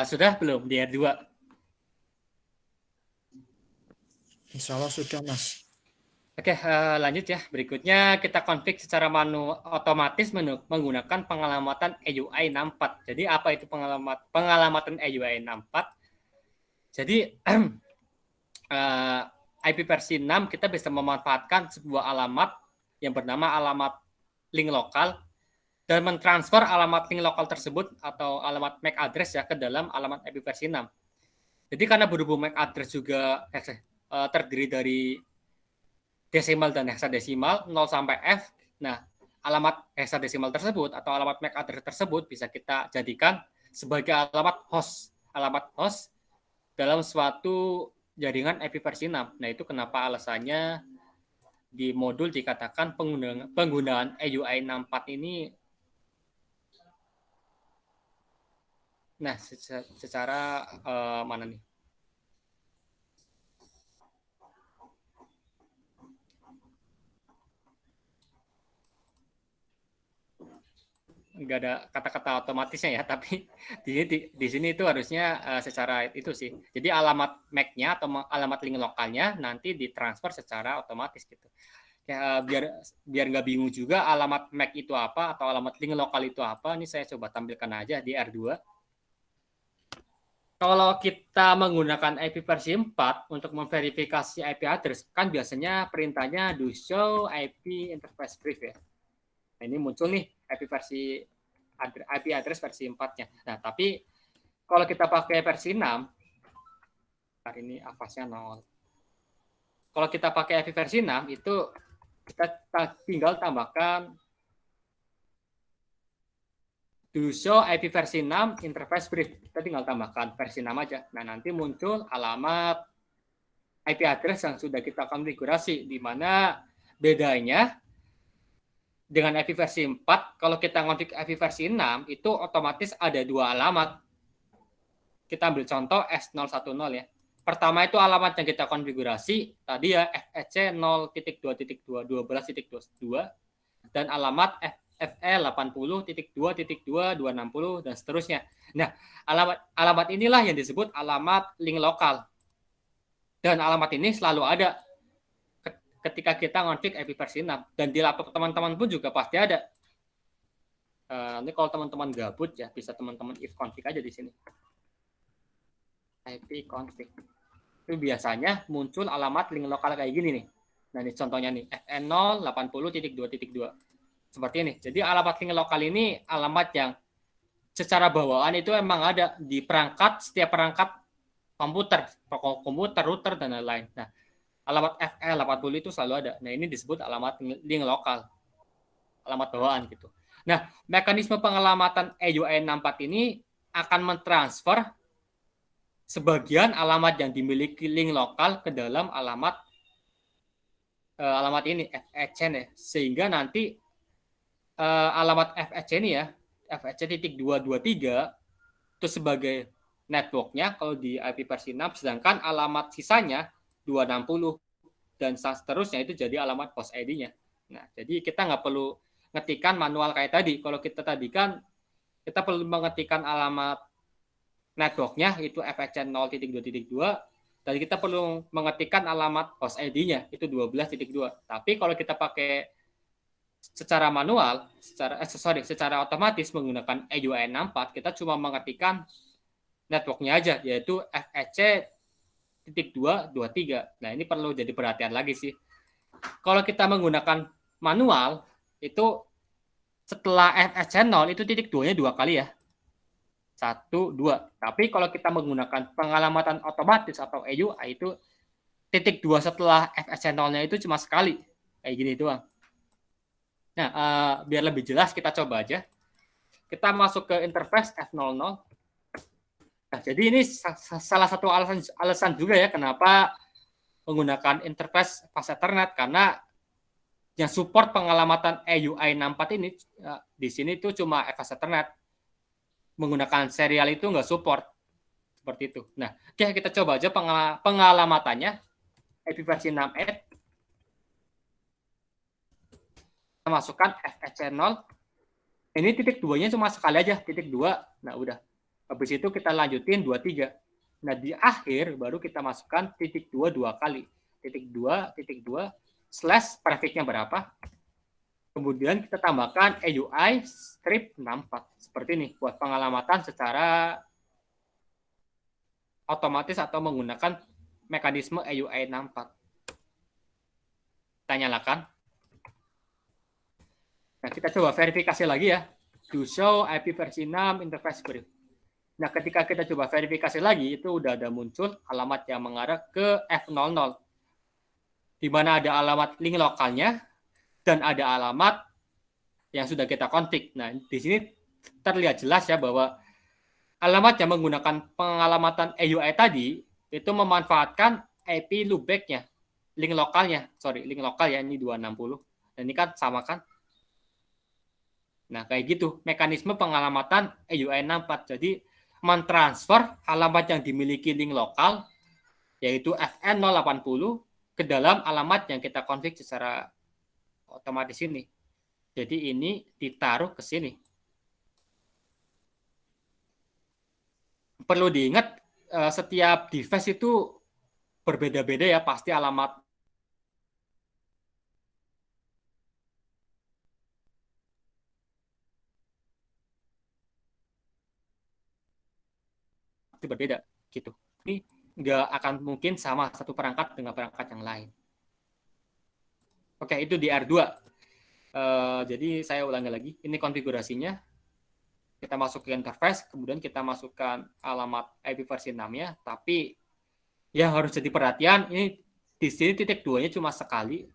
Sudah belum di R2? Insya Allah sudah, Mas. Oke, lanjut ya. Berikutnya kita config secara otomatis menggunakan pengalamatan AUI 64. Jadi apa itu pengalamatan AUI 64? Jadi IP versi 6 kita bisa memanfaatkan sebuah alamat yang bernama alamat link lokal dan mentransfer alamat link lokal tersebut atau alamat MAC address ya ke dalam alamat IP versi 6. Jadi karena berhubung MAC address juga terdiri dari desimal dan heksadesimal 0 sampai F. Nah, alamat heksadesimal tersebut atau alamat MAC address tersebut bisa kita jadikan sebagai alamat host dalam suatu jaringan IP versi 6. Nah, itu kenapa alasannya di modul dikatakan penggunaan AUI 64 ini. Nah, secara mana nih? Nggak ada kata-kata otomatisnya ya, tapi di sini itu harusnya secara itu sih. Jadi alamat MAC-nya atau alamat link lokalnya nanti ditransfer secara otomatis gitu. Ya, biar nggak bingung juga alamat MAC itu apa atau alamat link lokal itu apa. Ini saya coba tampilkan aja di R2. Kalau kita menggunakan IP versi 4 untuk memverifikasi IP address, kan biasanya perintahnya do show IP interface brief ya. Nah, ini muncul nih IP address versi 4-nya. Nah, tapi kalau kita pakai versi 6, hari ini avasnya 0. Kalau kita pakai IP versi 6, itu kita tinggal tambahkan do show IP versi 6 interface brief. Kita tinggal tambahkan versi 6 aja. Nah, nanti muncul alamat IP address yang sudah kita konfigurasi, di mana bedanya dengan IP versi 4, kalau kita ngonfig IP versi 6, itu otomatis ada dua alamat. Kita ambil contoh S010 ya. Pertama itu alamat yang kita konfigurasi, tadi ya FEC 0.2.2, 12.22, dan alamat FE 80.2.2, 260, dan seterusnya. Nah, alamat inilah yang disebut alamat link lokal. Dan alamat ini selalu ada ketika kita ngonfig IP versi 6. Dan di laptop teman-teman pun juga pasti ada. Ini kalau teman-teman gabut ya, bisa teman-teman if config aja di sini. IP config. Itu biasanya muncul alamat link lokal kayak gini nih. Nah, ini contohnya nih, FE0 80.2.2. Seperti ini. Jadi alamat link lokal ini alamat yang secara bawaan itu emang ada di perangkat, setiap perangkat komputer, router, dan lain-lain. Nah, alamat FE80 itu selalu ada. Nah, ini disebut alamat link lokal. Alamat bawaan gitu. Nah, mekanisme pengalamatan EUI 64 ini akan mentransfer sebagian alamat yang dimiliki link lokal ke dalam alamat ini FEC ya. Sehingga nanti alamat FEC ini ya, FEC.223 itu sebagai networknya kalau di IP versi 6, sedangkan alamat sisanya 260 dan seterusnya itu jadi alamat host ID-nya. Nah, jadi kita nggak perlu ngetikkan manual kayak tadi. Kalau kita tadi kan kita perlu mengetikkan alamat networknya itu FEC 0.2.2, dan kita perlu mengetikkan alamat host ID-nya itu 12.2. Tapi kalau kita pakai secara manual, secara otomatis menggunakan EUI 64, kita cuma mengetikkan networknya aja, yaitu FEC.223. Nah, ini perlu jadi perhatian lagi sih. Kalau kita menggunakan manual, itu setelah FEC 0, itu titik 2-nya 2 kali ya. 1, 2. Tapi kalau kita menggunakan pengalamatan otomatis atau EUI, itu titik 2 setelah FEC 0-nya itu cuma sekali. Kayak gini doang. Nah, biar lebih jelas kita coba aja. Kita masuk ke interface F00. Nah, jadi ini salah satu alasan juga ya kenapa menggunakan interface fast Ethernet, karena yang support pengalamatan EUI 64 ini di sini tuh cuma fast Ethernet. Menggunakan serial itu nggak support. Seperti itu. Nah, oke, kita coba aja pengalamatannya IP versi 68. Kita masukkan FEC 0. Ini titik 2-nya cuma sekali aja, titik 2. Nah, udah. Habis itu kita lanjutin 23. Nah, di akhir baru kita masukkan titik 2 2 kali. Titik 2, slash prefix-nya berapa. Kemudian kita tambahkan EUI strip 64. Seperti ini, buat pengalamatan secara otomatis atau menggunakan mekanisme EUI 64. Kita nyalakan. Nah, kita coba verifikasi lagi ya. Do show IP versi 6 interface brief. Nah, ketika kita coba verifikasi lagi, itu udah ada muncul alamat yang mengarah ke F00. Di mana ada alamat link lokalnya dan ada alamat yang sudah kita config. Nah, di sini terlihat jelas ya bahwa alamat yang menggunakan pengalamatan EUI tadi itu memanfaatkan IP loopback-nya, link lokalnya. Link lokal ya, ini 260. Dan ini kan sama kan? Nah, kayak gitu mekanisme pengalamatan EUI 64. Jadi mentransfer alamat yang dimiliki link lokal yaitu FN080 ke dalam alamat yang kita config secara otomatis ini. Jadi ini ditaruh ke sini. Perlu diingat setiap device itu berbeda-beda ya, pasti alamat itu berbeda gitu. Ini nggak akan mungkin sama satu perangkat dengan perangkat yang lain. Oke, itu di R2. Jadi saya ulangi lagi, ini konfigurasinya. Kita masuk ke interface, kemudian kita masukkan alamat IP versi 6-nya, tapi yang harus jadi perhatian, ini di sini titik 2-nya cuma sekali,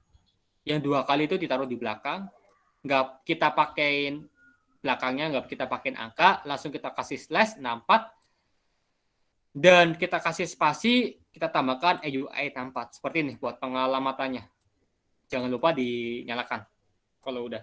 yang 2 kali itu ditaruh di belakang, nggak kita pakein belakangnya, nggak kita pakein angka, langsung kita kasih slash 64, dan kita kasih spasi, kita tambahkan EUI 64, seperti ini buat pengalamatannya. Jangan lupa dinyalakan kalau udah.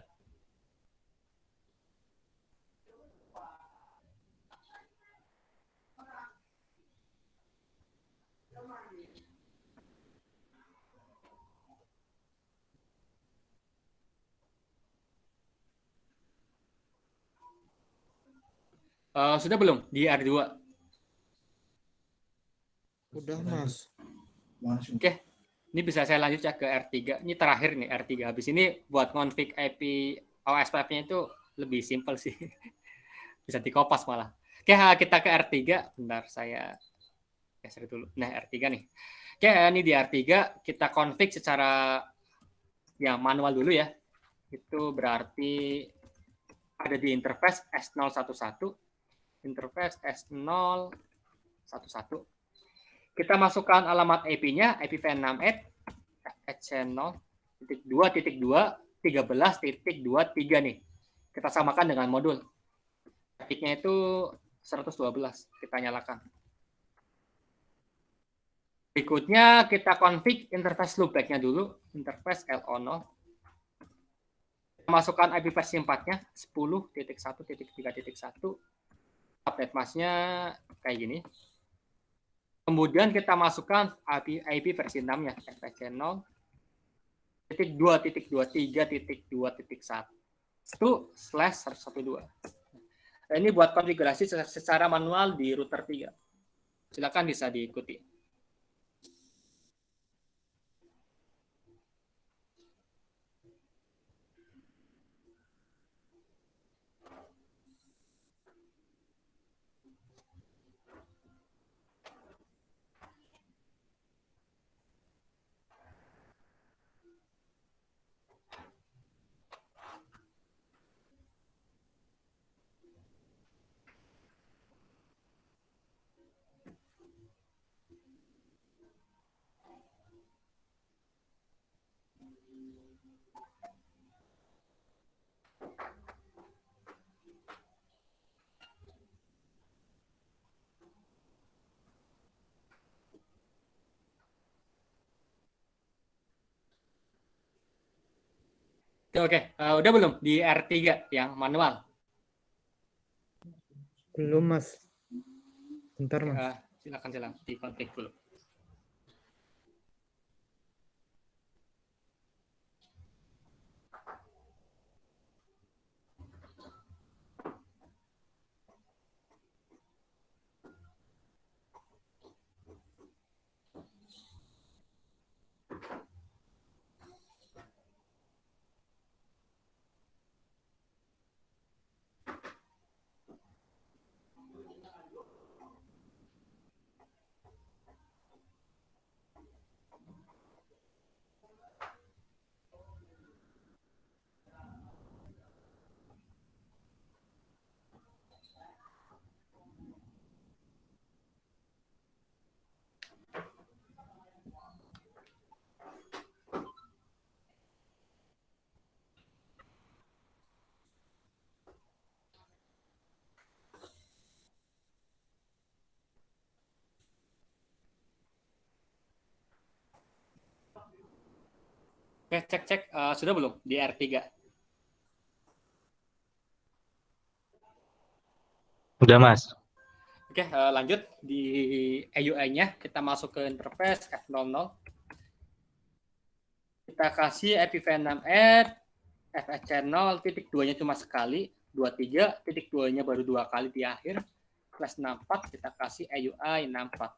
Sudah belum di R2? Udah, Mas. Oke, ini bisa saya lanjut ya ke R3. Ini terakhir nih R3. Habis ini buat config IP OSPF-nya itu lebih simpel sih. Bisa dikopas malah. Oke, kita ke R3. Bentar, saya geser dulu. Nah, R3 nih. Oke, ini di R3 kita config secara yang manual dulu ya. Itu berarti ada di interface S011. Interface S011. Kita masukkan alamat IP-nya, IPv6 fh0.2.2.13.23 nih. Kita samakan dengan modul. Trafficnya itu 112, kita nyalakan. Berikutnya kita config interface loopback-nya dulu, interface LO0. Kita masukkan IP versi 4-nya, 10.1.3.1. Update mask-nya kayak gini. Kemudian kita masukkan IP versi 6-nya, fh0.2.23.2.1/112. Ini buat konfigurasi secara manual di router 3. Silakan bisa diikuti. Oke, udah belum di R3 yang manual? Belum, Mas. Bentar, Mas. Silakan di config dulu. Oke, cek. Sudah belum di R3? Udah, Mas. Oke, lanjut di EUI-nya. Kita masuk ke interface F00. Kita kasih IPv6 fh0.2-nya cuma sekali, 23.2-nya baru 2 kali di akhir, plus 64 kita kasih EUI 64.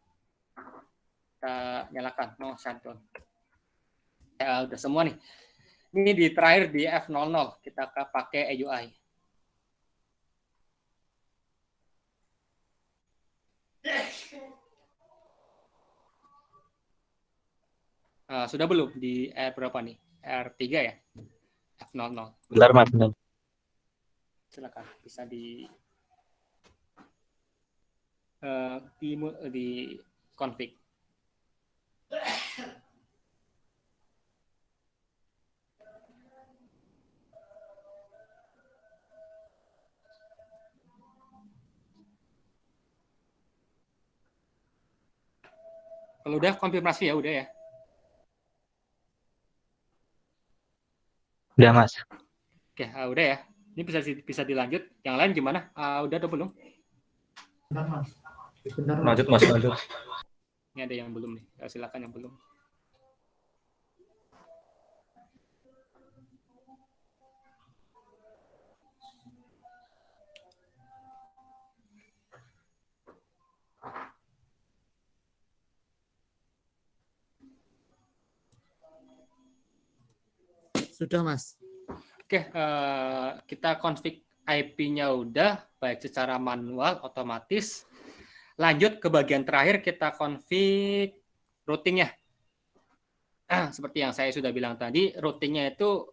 Kita nyalakan, no shutdown. Udah semua nih. Ini di terakhir di F00 kita pakai EUI. Yes. Sudah belum di R berapa nih? R3 ya? F00. Bentar Mas. Bentar. Silakan bisa di config. Kalau udah konfirmasi ya udah ya. Udah Mas. Oke, udah ya. Ini bisa dilanjut. Yang lain gimana? Udah atau belum? Bentar Mas. Bentar Mas. Lanjut Mas, lanjut. Ini ada yang belum nih. Silakan yang belum. Sudah, Mas. Oke, kita config IP-nya udah, baik secara manual, otomatis. Lanjut ke bagian terakhir, kita config routing-nya. Seperti yang saya sudah bilang tadi, routing-nya itu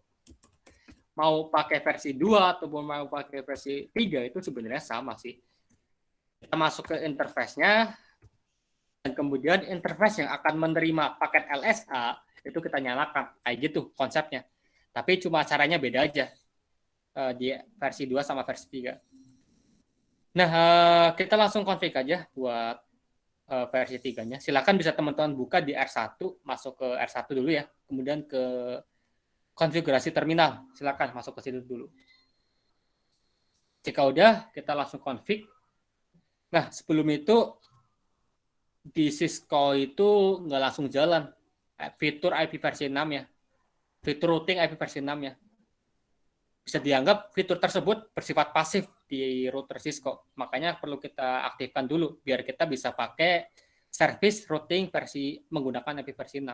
mau pakai versi 2 ataupun mau pakai versi 3 itu sebenarnya sama sih. Kita masuk ke interface-nya, dan kemudian interface yang akan menerima paket LSA, itu kita nyalakan. Kayak gitu konsepnya. Tapi cuma caranya beda aja di versi 2 sama versi 3. Nah, kita langsung config aja buat versi 3-nya. Silakan bisa teman-teman buka di R1, masuk ke R1 dulu ya. Kemudian ke konfigurasi terminal. Silakan masuk ke situ dulu. Jika udah, kita langsung config. Nah, sebelum itu di Cisco itu nggak langsung jalan fitur IP versi 6 ya. Fitur routing IP versi 6 ya. Bisa dianggap fitur tersebut bersifat pasif di router Cisco. Makanya perlu kita aktifkan dulu biar kita bisa pakai service routing versi menggunakan IP versi 6.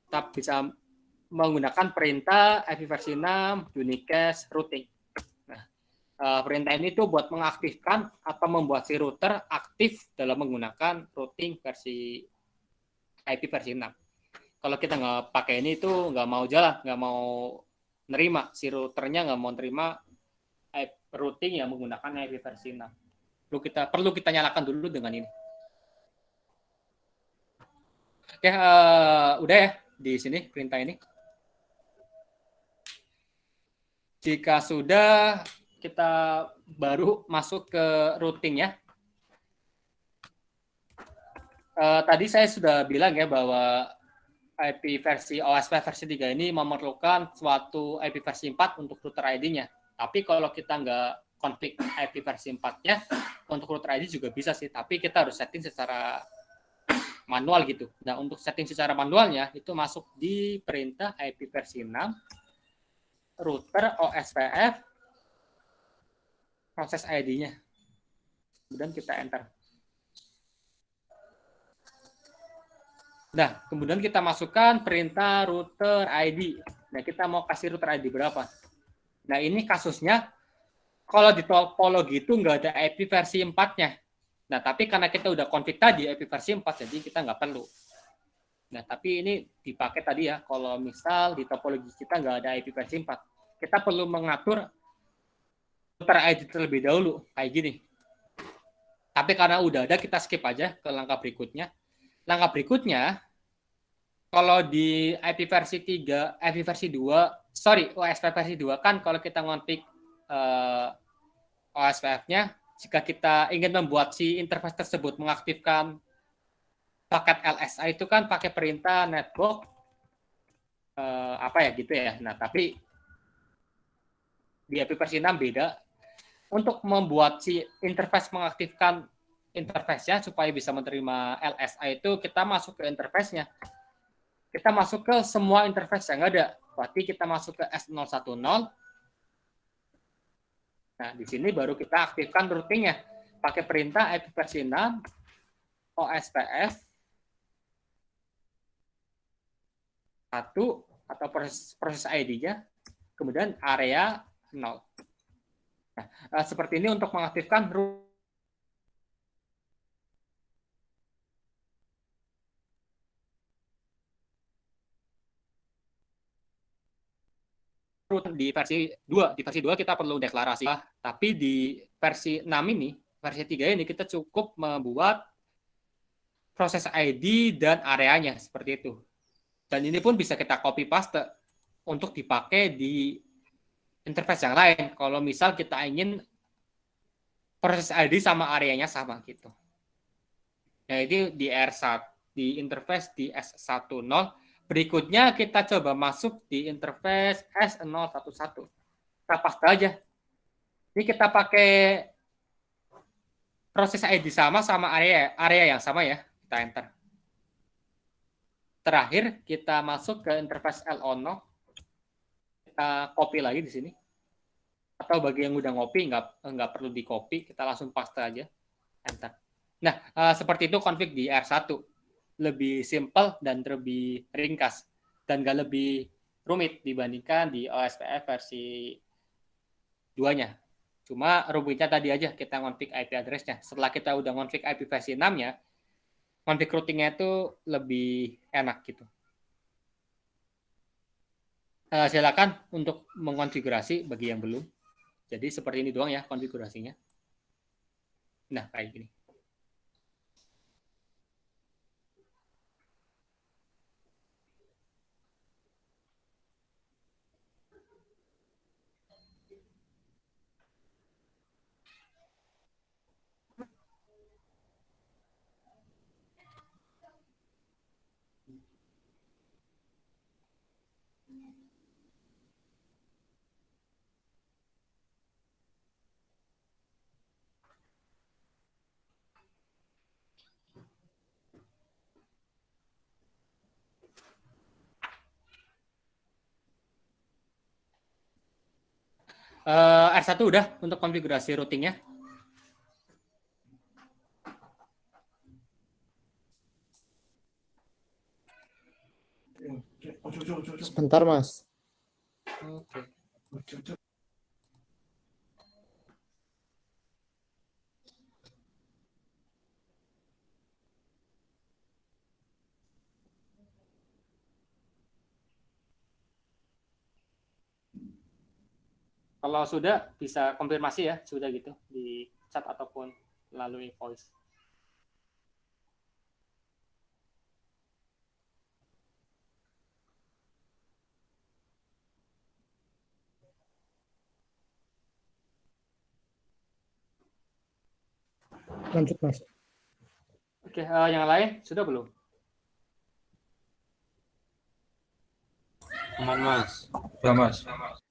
Kita bisa menggunakan perintah IP versi 6 unicast routing. Nah, perintah ini tuh buat mengaktifkan atau membuat si router aktif dalam menggunakan routing versi IP versi 6. Kalau kita nggak pakai ini tuh nggak mau jalan, nggak mau nerima, si routernya nggak mau nerima routing yang menggunakan IP versi 6. Perlu kita nyalakan dulu dengan ini. Oke, udah ya di sini perintah ini. Jika sudah, kita baru masuk ke routing ya. Tadi saya sudah bilang ya bahwa IP versi OSPF versi 3 ini memerlukan suatu IP versi 4 untuk router ID-nya. Tapi kalau kita nggak config IP versi 4-nya, untuk router ID juga bisa sih. Tapi kita harus setting secara manual gitu. Nah, untuk setting secara manualnya, itu masuk di perintah IP versi 6, router OSPF, proses ID-nya. Kemudian kita enter. Nah, kemudian kita masukkan perintah router ID. Nah, kita mau kasih router ID berapa? Nah, ini kasusnya kalau di topologi itu nggak ada IP versi 4-nya. Nah, tapi karena kita udah config tadi IP versi 4, jadi kita nggak perlu. Nah, tapi ini dipakai tadi ya, kalau misal di topologi kita nggak ada IP versi 4, kita perlu mengatur router ID terlebih dahulu, kayak gini. Tapi karena udah ada, kita skip aja ke langkah berikutnya. Langkah berikutnya, kalau di IP versi 3, IP versi 2, OSPF versi 2 kan kalau kita ngonfig OSPF-nya, jika kita ingin membuat si interface tersebut mengaktifkan paket LSA itu kan pakai perintah network apa ya gitu ya. Nah, tapi di IP versi 6 beda. Untuk membuat si interface mengaktifkan interface-nya supaya bisa menerima LSA itu kita masuk ke interface-nya. Kita masuk ke semua interface yang ada. Berarti kita masuk ke S010. Nah, di sini baru kita aktifkan routing-nya. Pakai perintah IP versi 6, OSPF, 1, atau proses ID-nya, kemudian area 0. Nah, seperti ini untuk mengaktifkan di versi 2. Di versi 2 kita perlu deklarasi. Tapi di versi 6 ini, versi 3 ini kita cukup membuat proses ID dan areanya seperti itu. Dan ini pun bisa kita copy paste untuk dipakai di interface yang lain. Kalau misal kita ingin proses ID sama areanya sama gitu. Nah, ini di R1, di interface di S10. Berikutnya kita coba masuk di interface S011. Kita paste aja. Ini kita pakai proses ID sama area yang sama ya. Kita enter. Terakhir kita masuk ke interface L0. Kita copy lagi di sini. Atau bagi yang udah ngopi nggak perlu di copy, kita langsung paste aja. Enter. Nah, seperti itu config di R1. Lebih simple dan lebih ringkas dan nggak lebih rumit dibandingkan di OSPF versi 2-nya. Cuma rumitnya tadi aja kita config IP address-nya. Setelah kita udah config IP versi 6-nya, config routing-nya itu lebih enak gitu. Silakan untuk mengonfigurasi bagi yang belum. Jadi seperti ini doang ya konfigurasinya. Nah, kayak gini. R1 udah untuk konfigurasi routingnya. Sebentar, Mas. Oke. Kalau sudah bisa konfirmasi ya, sudah gitu di chat ataupun melalui voice. Lanjut, Mas. Oke, yang lain sudah belum? Aman, Mas. Ya, Mas.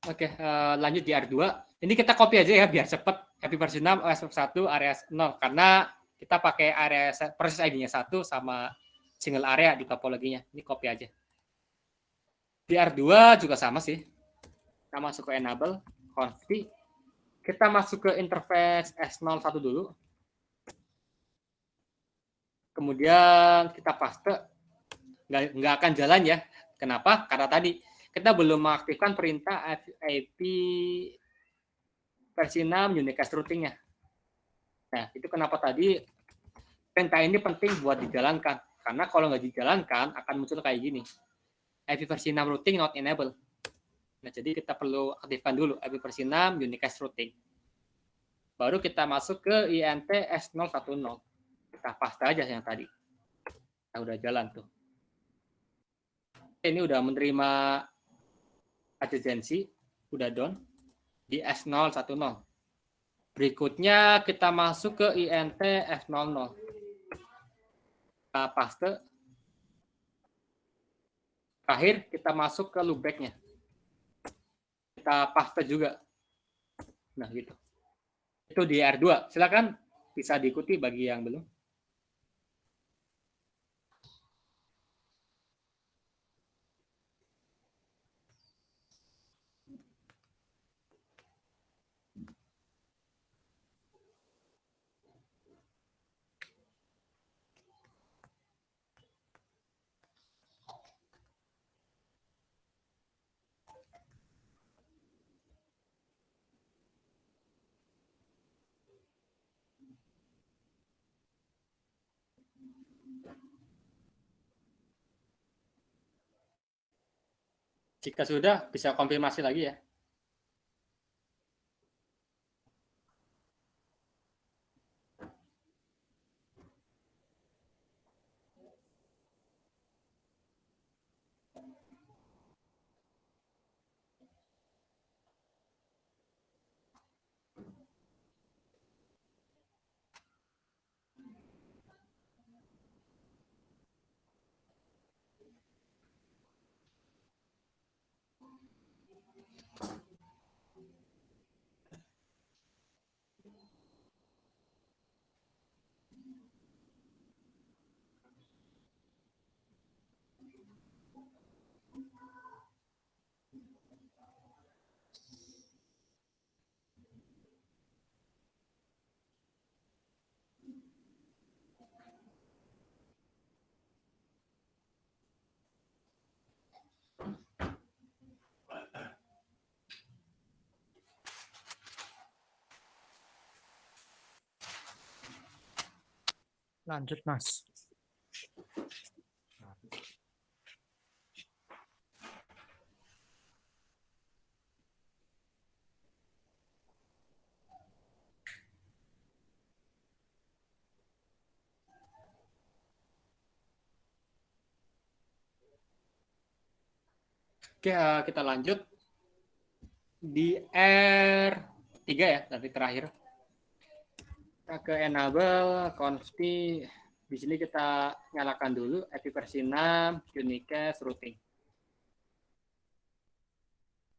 Oke, lanjut di R2. Ini kita copy aja ya biar cepat. Happy versi 6, OS1, area 0. Karena kita pakai area proses ID-nya 1 sama single area di topologinya. Ini copy aja. Di R2 juga sama sih. Kita masuk ke enable, config. Kita masuk ke interface S01 dulu. Kemudian kita paste. Nggak akan jalan ya. Kenapa? Karena tadi kita belum mengaktifkan perintah IP versi 6 unicast routing-nya. Nah, itu kenapa tadi perintah ini penting buat dijalankan. Karena kalau nggak dijalankan, akan muncul kayak gini. IP versi 6 routing not enable. Nah, jadi kita perlu aktifkan dulu IP versi 6 unicast routing. Baru kita masuk ke INT S010. Kita paste aja yang tadi. Nah, udah jalan tuh. Ini udah menerima adjacency, udah done di S010. Berikutnya kita masuk ke INT F00. Kita paste. Terakhir kita masuk ke loopback-nya. Kita paste juga. Nah, gitu. Itu di R2. Silakan bisa diikuti bagi yang belum. Jika sudah, bisa konfirmasi lagi ya. Lanjut, Mas. Oke, kita lanjut di R3 ya, nanti terakhir. Kita ke enable, consti. Di sini kita nyalakan dulu IP versi 6, unicast, routing.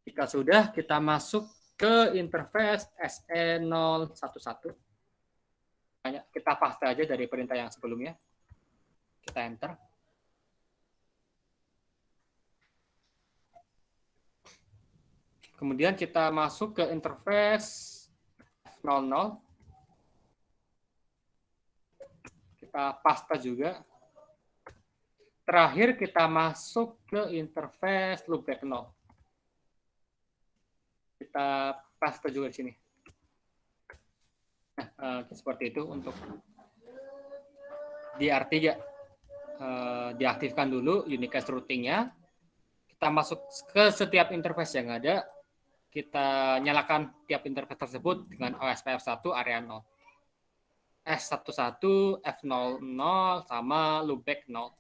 Jika sudah, kita masuk ke interface SE011. Kita paste aja dari perintah yang sebelumnya. Kita enter. Kemudian kita masuk ke interface F00. Kita paste juga. Terakhir kita masuk ke interface loopback 0. Kita paste juga di sini. Nah, seperti itu untuk di R3. Diaktifkan dulu unicast routing-nya. Kita masuk ke setiap interface yang ada. Kita nyalakan tiap interface tersebut dengan OSPF1 area 0. S11, F00, sama loopback 0.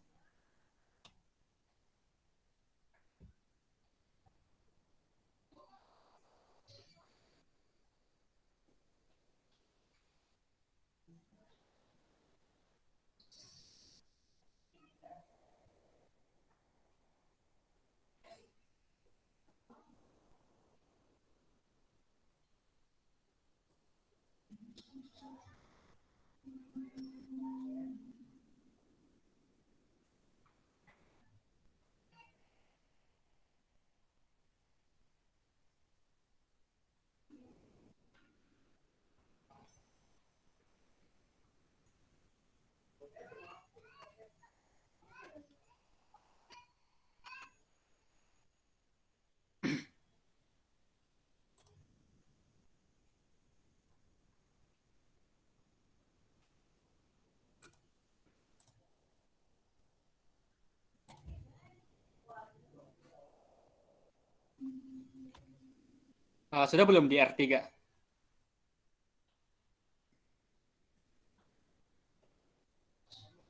Sudah belum di R3?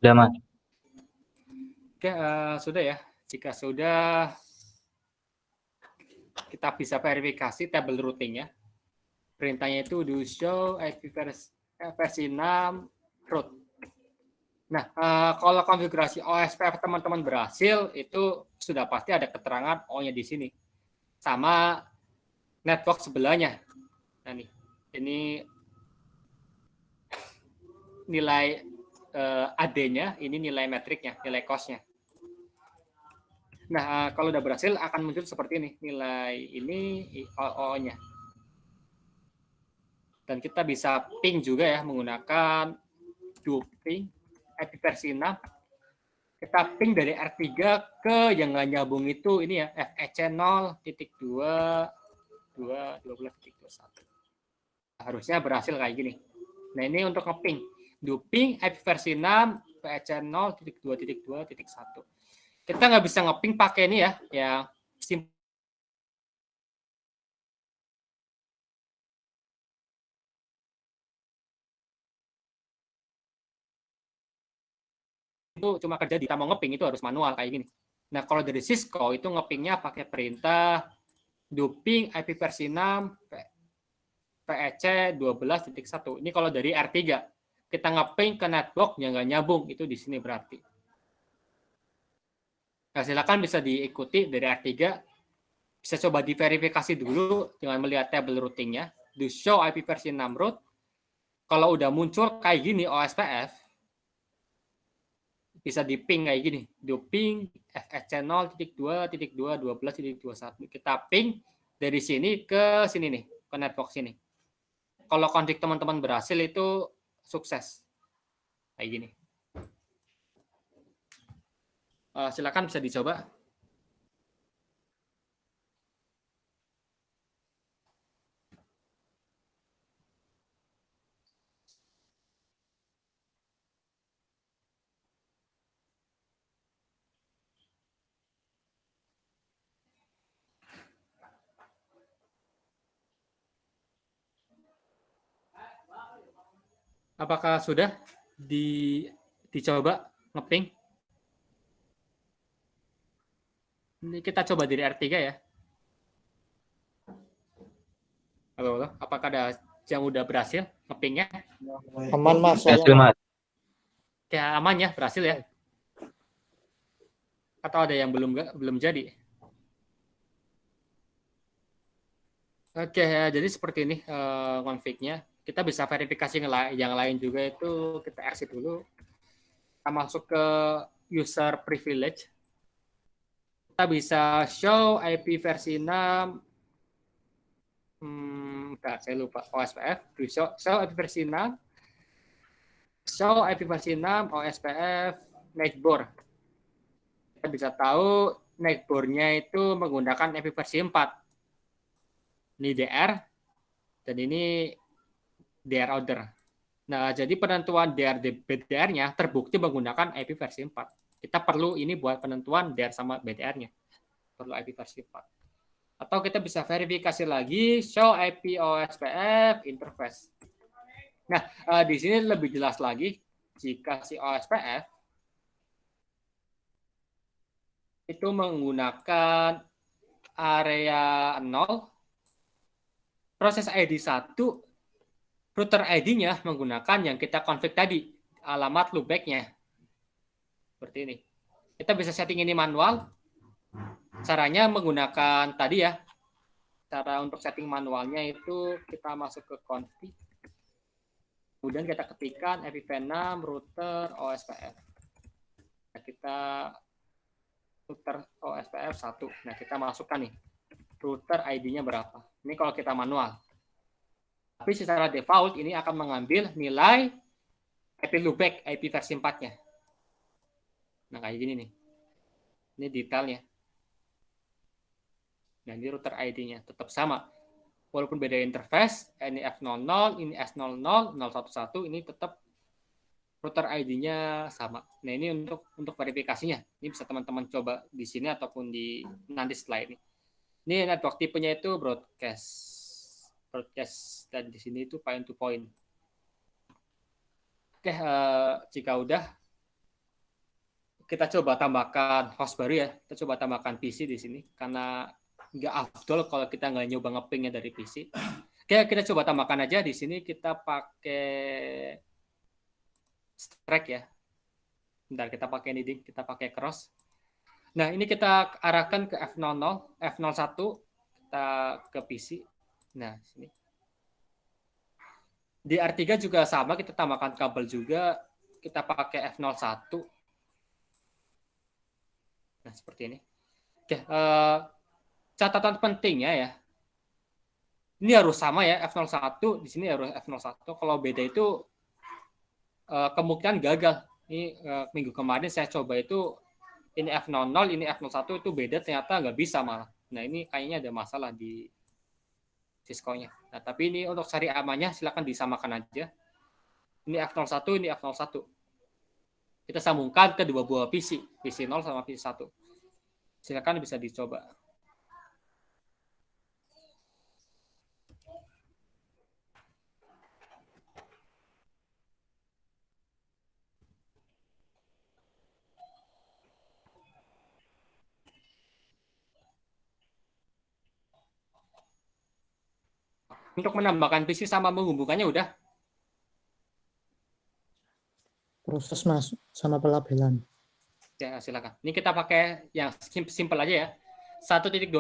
Udah, Mas. Oke, sudah ya. Jika sudah, kita bisa verifikasi tabel routing-nya. Perintahnya itu do show IP versi 6 root. Nah, kalau konfigurasi OSPF teman-teman berhasil, itu sudah pasti ada keterangan O-nya di sini. Sama network sebelahnya. Nah, ini nilai AD-nya, ini nilai metriknya, nilai cost-nya. Nah, kalau udah berhasil akan muncul seperti ini, nilai ini O-nya. Dan kita bisa ping juga ya menggunakan duping IP versi 6. Kita ping dari R3 ke yang nggak nyambung itu ini ya, FEC 0.2.12.21. Harusnya berhasil kayak gini. Nah, ini untuk ngeping. Duping IP versi 6 FEC 0.2.2.1. Kita nggak bisa ngeping pakai ini ya, yang simple. Itu cuma kerja kita mau ngeping itu harus manual kayak gini. Nah, kalau dari Cisco itu ngepingnya pakai perintah duping IP versi 6 PEC 12.1. Ini kalau dari R3 kita ngeping ke network yang nggak nyambung, itu di sini berarti. Nah, silakan bisa diikuti dari R3. Bisa coba diverifikasi dulu dengan melihat tabel routingnya. Do show IP versi 6 root. Kalau udah muncul kayak gini OSPF, bisa di ping kayak gini. Do ping FEC 0.2.2.12.21. Kita ping dari sini ke sini nih, ke network sini. Kalau konfig teman-teman berhasil itu sukses. Kayak gini. Silakan bisa dicoba. Apakah sudah dicoba ngeping? Ini kita coba dari R3 ya. Halo, apakah ada yang udah berhasil ngepingnya? Aman Mas, saya Berhasil, Mas. Ya aman ya, berhasil ya. Atau ada yang belum jadi? Oke, ya, jadi seperti ini config-nya. Kita bisa verifikasi yang lain juga, itu kita exit dulu. Kita masuk ke user privilege. Kita bisa show IP versi 6. Saya lupa. OSPF. Show IP versi 6. Show IP versi 6, OSPF, netboard. Kita bisa tahu netboard-nya itu menggunakan IP versi 4. Ini DR, dan ini DR order. Nah, jadi penentuan DR BDR-nya terbukti menggunakan IP versi 4. Kita perlu ini buat penentuan DR sama BDR-nya. Perlu IP versi 4. Atau kita bisa verifikasi lagi, show IP OSPF interface. Nah, di sini lebih jelas lagi, jika si OSPF itu menggunakan area 0, proses ID 1, router ID-nya menggunakan yang kita config tadi, alamat loopback-nya. Seperti ini. Kita bisa setting ini manual. Caranya menggunakan tadi ya. Cara untuk setting manualnya itu kita masuk ke config. Kemudian kita ketikkan IPv6 router OSPF. Nah, kita router OSPF 1. Nah, kita masukkan nih. Router ID-nya berapa. Ini kalau kita manual. Tapi secara default ini akan mengambil nilai IP loopback, IP versi 4-nya. Nah, kayak gini nih. Ini detailnya. Nah, ini router ID-nya tetap sama. Walaupun beda interface, ini F00, ini S00, 011, ini tetap router ID-nya sama. Nah, ini untuk verifikasinya. Ini bisa teman-teman coba di sini ataupun di nanti setelah ini. Ini network tipenya itu broadcast. Broadcast, dan di sini itu point to point. Oke, jika udah, kita coba tambahkan host baru ya. Kita coba tambahkan PC di sini karena nggak afdol kalau kita nggak nyoba ngepingnya dari PC. Oke, kita coba tambahkan aja di sini. Kita pakai strike ya. Bentar, kita pakai ini, kita pakai cross. Nah, ini kita arahkan ke F00, F01, kita ke PC. Nah, sini. Di R3 juga sama, kita tambahkan kabel juga. Kita pakai F01. Nah, seperti ini. Oke, catatan pentingnya ya. Ini harus sama ya, F01, di sini harus F01. Kalau beda itu kemungkinan gagal. Ini minggu kemarin saya coba itu, ini F00, ini F01 itu beda, ternyata nggak bisa malah. Nah, ini kayaknya ada masalah di Cisco-nya. Nah, tapi ini untuk cari amannya silakan disamakan aja. Ini F01, ini F01. Kita sambungkan ke dua buah PC, PC 0 sama PC 1. Silakan bisa dicoba. Untuk menambahkan PC sama menghubungkannya udah. proses Mas sama pelabelan. Ya, silakan. Ini kita pakai yang simple aja ya. 1.2.2.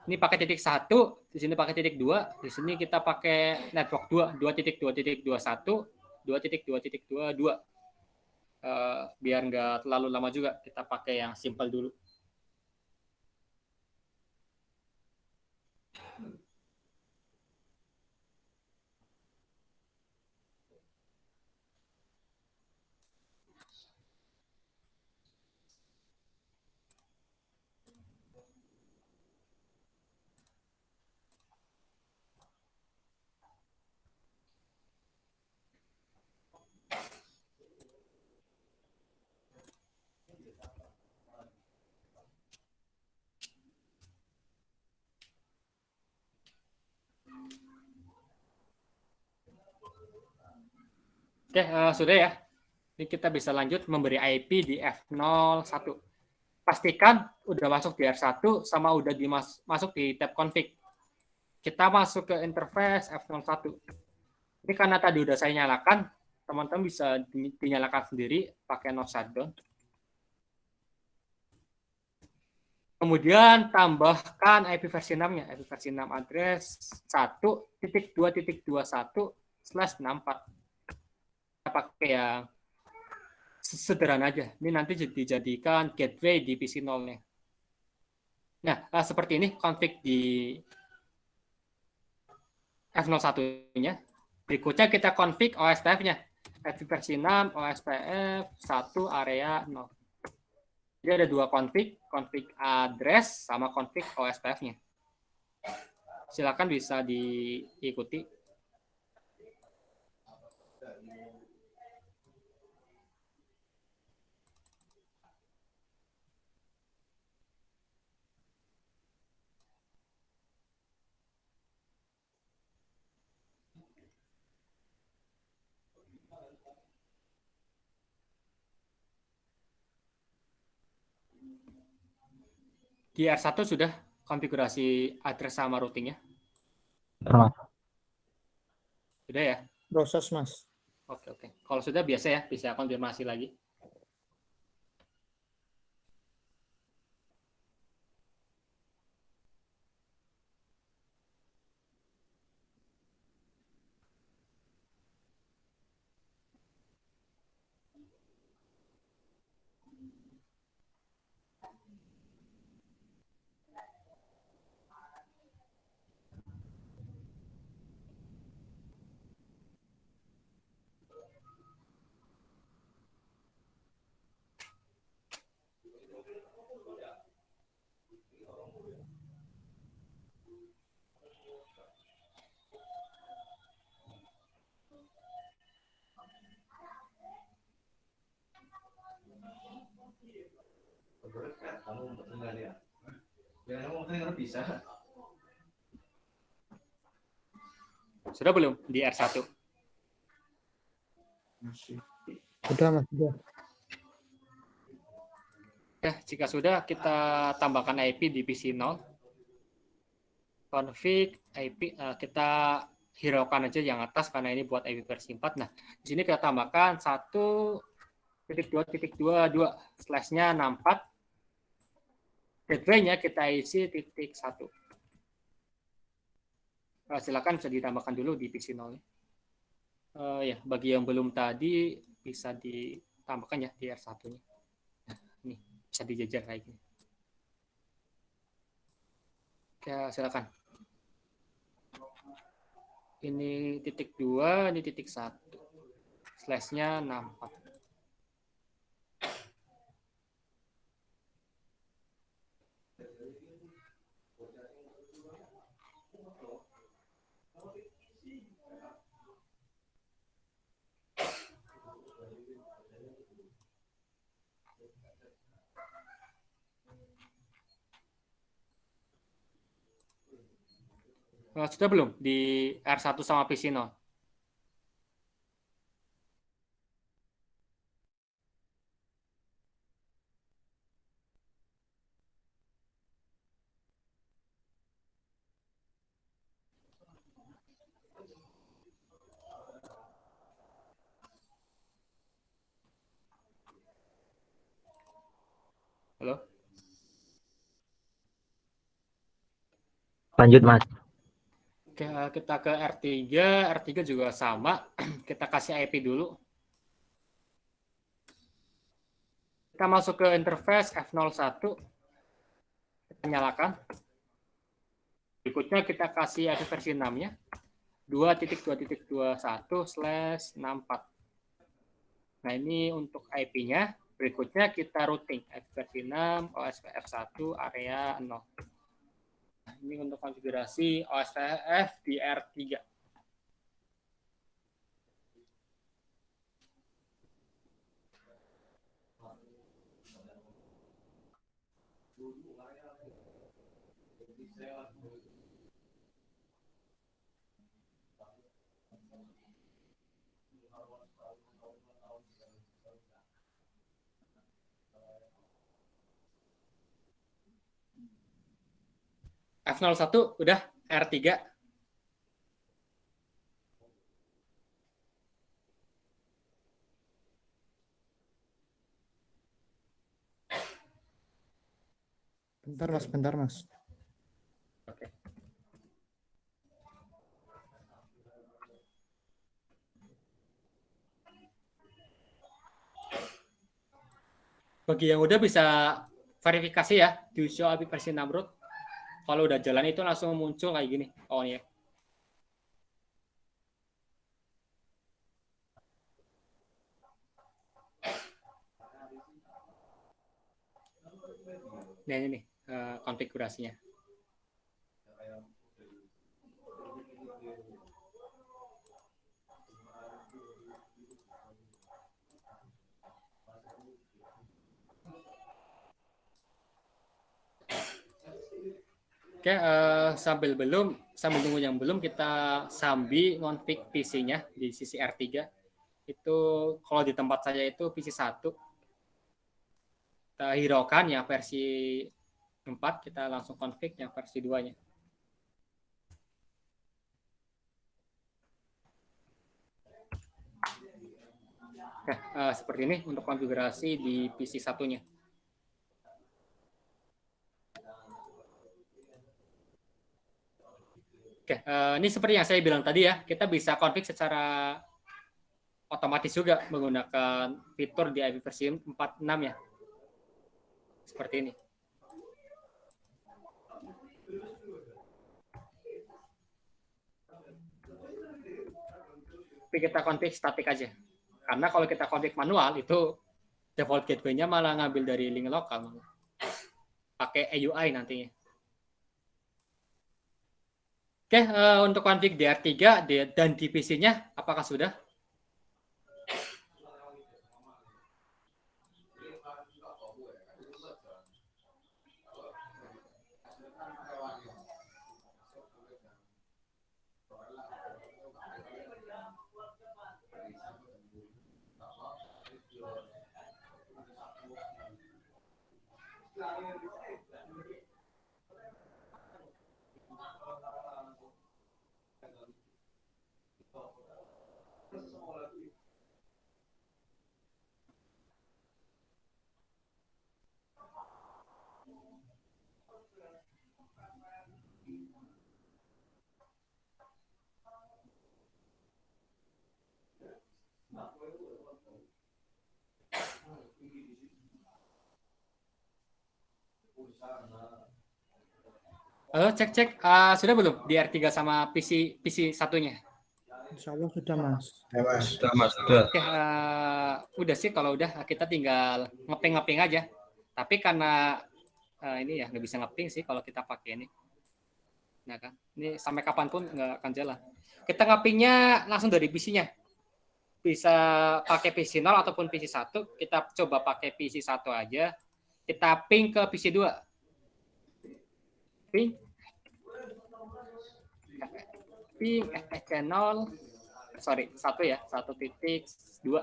Ini pakai titik 1, di sini pakai titik 2, di sini kita pakai network 2, 2.2.21, 2.2.22. Biar nggak terlalu lama juga, kita pakai yang simple dulu. Oke, sudah ya. Ini kita bisa lanjut memberi IP di F01. Pastikan udah masuk di R1 sama udah masuk di tab config. Kita masuk ke interface F01. Ini karena tadi udah saya nyalakan, teman-teman bisa dinyalakan sendiri pakai no shutdown. Kemudian tambahkan IP versi 6-nya. IP versi 6 address 1.2.21/64. Kita pakai yang sederhana aja. Ini nanti dijadikan gateway di PC 0-nya. Nah, seperti ini config di F01-nya. Berikutnya kita config OSPF-nya. IP versi 6, OSPF 1, area 0. Jadi ada dua config address sama config OSPF-nya. Silakan bisa diikuti. Di R1 sudah konfigurasi address sama routingnya? Mas. Sudah ya? Proses, Mas. Oke. Kalau sudah biasa ya, bisa konfirmasi lagi. Sudah belum di R1? Sudah, Mas. Sudah. Ya, jika sudah, kita tambahkan IP di PC 0. Config IP, kita hiraukan aja yang atas karena ini buat IP versi 4. Nah, di sini kita tambahkan 1.2.22/64. Gateway-nya kita isi .1. Silakan bisa ditambahkan dulu di PC 0. Ya, bagi yang belum tadi bisa ditambahkan ya di R1-nya. Nah, ini bisa dijajar kayak gini. Oke, silakan. Ini .2, ini .1. Slash-nya 64. Sudah belum di R1 sama PC 0? Halo? Lanjut, Mas. Oke, kita ke R3. R3 juga sama. Kita kasih IP dulu. Kita masuk ke interface F01. Kita nyalakan. Berikutnya kita kasih IP versi 6-nya. 2.2.21/64. Nah, ini untuk IP-nya. Berikutnya kita routing IP versi 6, OSPF 1, area 0. Nah, ini untuk konfigurasi OSPF di R3. F01 udah, R3. Bentar mas. Oke. Bagi yang udah bisa verifikasi ya di show API versi Namrud. Kalau udah jalan itu langsung muncul kayak gini. Oh ya. Nah ini nih konfigurasinya. Oke, sambil tunggu yang belum, kita sambil ngonfig PC-nya di sisi R3. Itu kalau di tempat saya itu PC 1. Kita hiraukan yang versi 4, kita langsung config yang versi 2-nya. Oke, seperti ini untuk konfigurasi di PC 1-nya. Oke, ini seperti yang saya bilang tadi ya, kita bisa config secara otomatis juga menggunakan fitur di API versi 46 ya. Seperti ini. Tapi kita config statik aja. Karena kalau kita config manual itu default gateway-nya malah ngambil dari link lokal. Pakai AUI nantinya. Oke, untuk config DR3 dan di PC-nya apakah sudah? Halo, cek. Sudah belum di R3 sama PC satunya? Insya Allah sudah mas. Sudah mas, sudah. Oke, udah sih kalau udah kita tinggal ngeping aja. Tapi karena ini ya nggak bisa ngeping sih kalau kita pakai ini. Nah kan, ini sampai kapanpun nggak akan jalan. Kita ngepingnya langsung dari PC-nya. Bisa pakai PC 0 ataupun PC 1. Kita coba pakai PC 1 aja. Kita ping ke PC 2. Ping channel 1 ya, 1.2.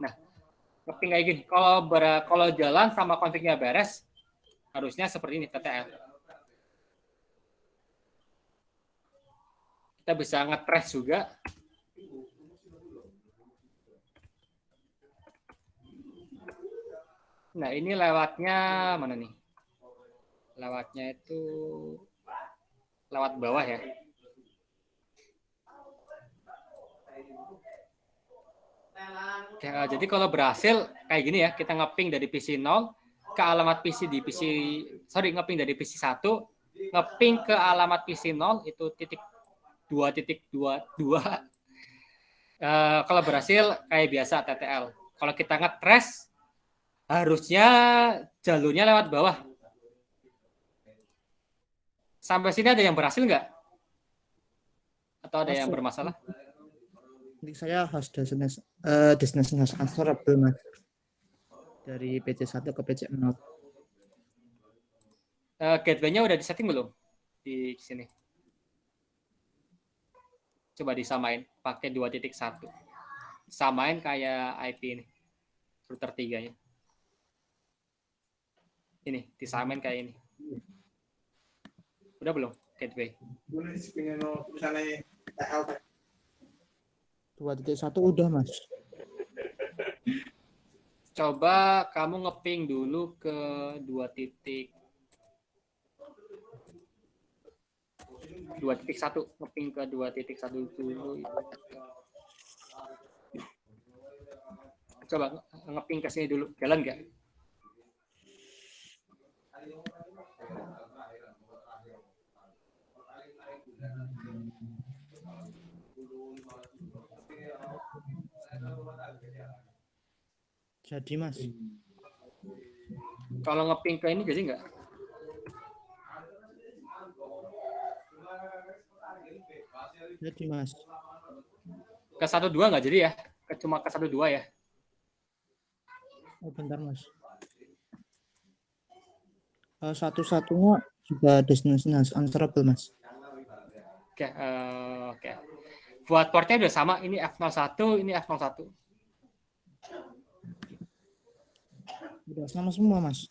Nah, ngeping kayak gini. Kalau jalan sama config-nya beres, harusnya seperti ini TTL. Kita bisa nge-trace juga. Nah, ini lewatnya mana nih? Lewatnya itu lewat bawah ya. Jadi kalau berhasil kayak gini ya, kita ngeping dari PC 0 ke alamat PC ngeping dari PC 1, ngeping ke alamat PC 0 itu .2.22. Kalau berhasil kayak biasa TTL. Kalau kita nge-trace harusnya jalurnya lewat bawah. Sampai sini ada yang berhasil nggak? Atau ada yang bermasalah? Ini saya host destination host answerable mas. Dari PC 1 ke PC 0. Gateway-nya udah disetting belum? Di sini. Coba disamain. Pakai 2.1. Samain kayak IP ini. Router 3-nya. Ini, disamain kayak ini. Udah belum? Gateway. 2.1 udah Mas. Coba kamu ngeping dulu ke 2.1, ngeping ke 2.1 dulu. Coba ngeping ke sini dulu, jalan nggak? Jadi Mas. Kalau ngeping ke ini jadi nggak? Jadi Mas. Ke 1.2 nggak jadi ya? Cuma ke 1.2 ya? Oh, bentar Mas. Satu-satunya juga destination answerable Mas. Oke, oke. Buat portnya udah sama, ini F01, ini F01. Udah sama semua Mas.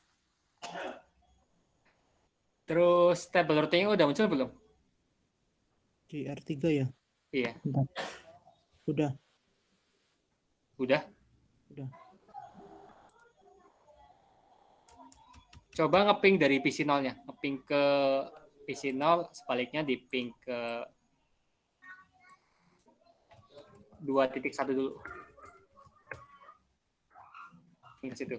Terus table routing udah muncul belum? Di R3 ya? Iya. Bentar. Udah. Udah? Udah. Coba ngeping dari PC 0-nya. Ngeping ke PC 0, sebaliknya di ping ke 2.1 dulu. Ping ke situ.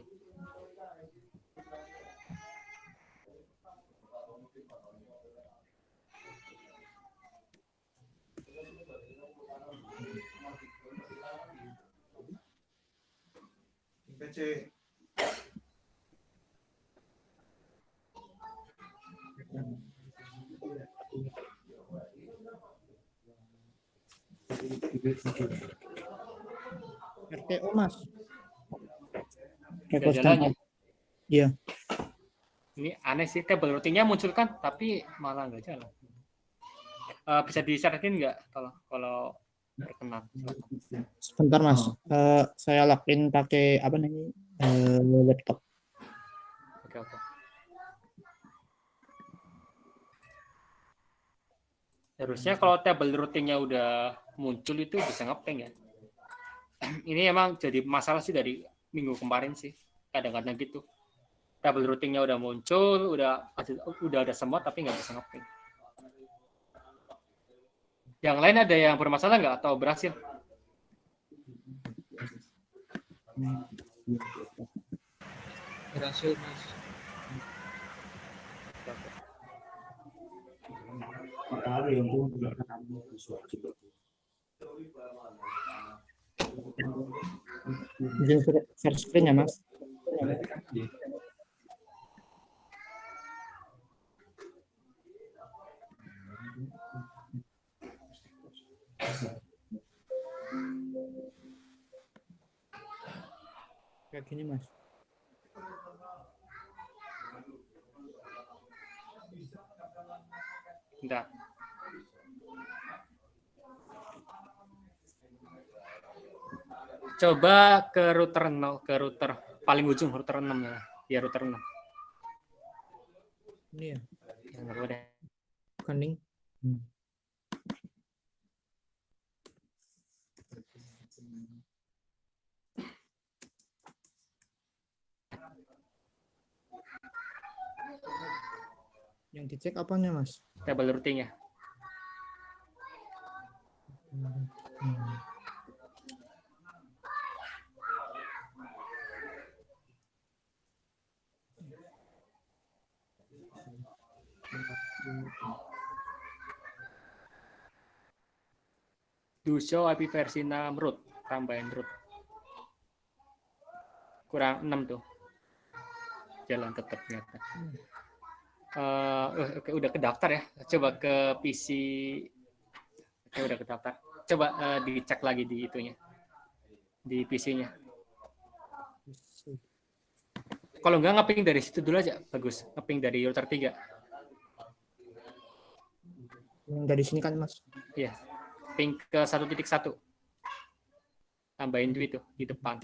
RTO Mas. Udah jalan ya? Iya. Ini aneh sih, table routing-nya muncul kan, tapi malah nggak jalan. Bisa disyaratin nggak kalau berkenan? Sebentar Mas. Saya login pakai apa namanya? Laptop. Oke, oke. Harusnya kalau table routing-nya udah muncul itu bisa ngeping ya. Ini emang jadi masalah sih dari minggu kemarin sih. Kadang-kadang gitu. Table routing-nya udah muncul, udah ada semua tapi nggak bisa ngeping. Yang lain ada yang bermasalah nggak atau berhasil? Berhasil Mas. Izin share screen ya Mas. Kayak gini Mas. Enggak. Coba ke router 0, ke router paling ujung, router 6 ya. Ya router 6. Ini ya. Enggak boleh. Kening. Yang dicek apanya Mas? Table routing-nya. Do show IP versi 6 root, tambahin root. Kurang 6 tuh. Jalan tetap ternyata. Oke, udah kedaftar ya. Coba ke PC. Oke, udah kedaftar. Coba dicek lagi di itunya. Di PC-nya. Kalau nggak ngeping dari situ dulu aja, bagus. Ngeping dari router 3. Yang dari sini kan Mas? Iya. Ping ke 1.1. Tambahin duit tuh di depan.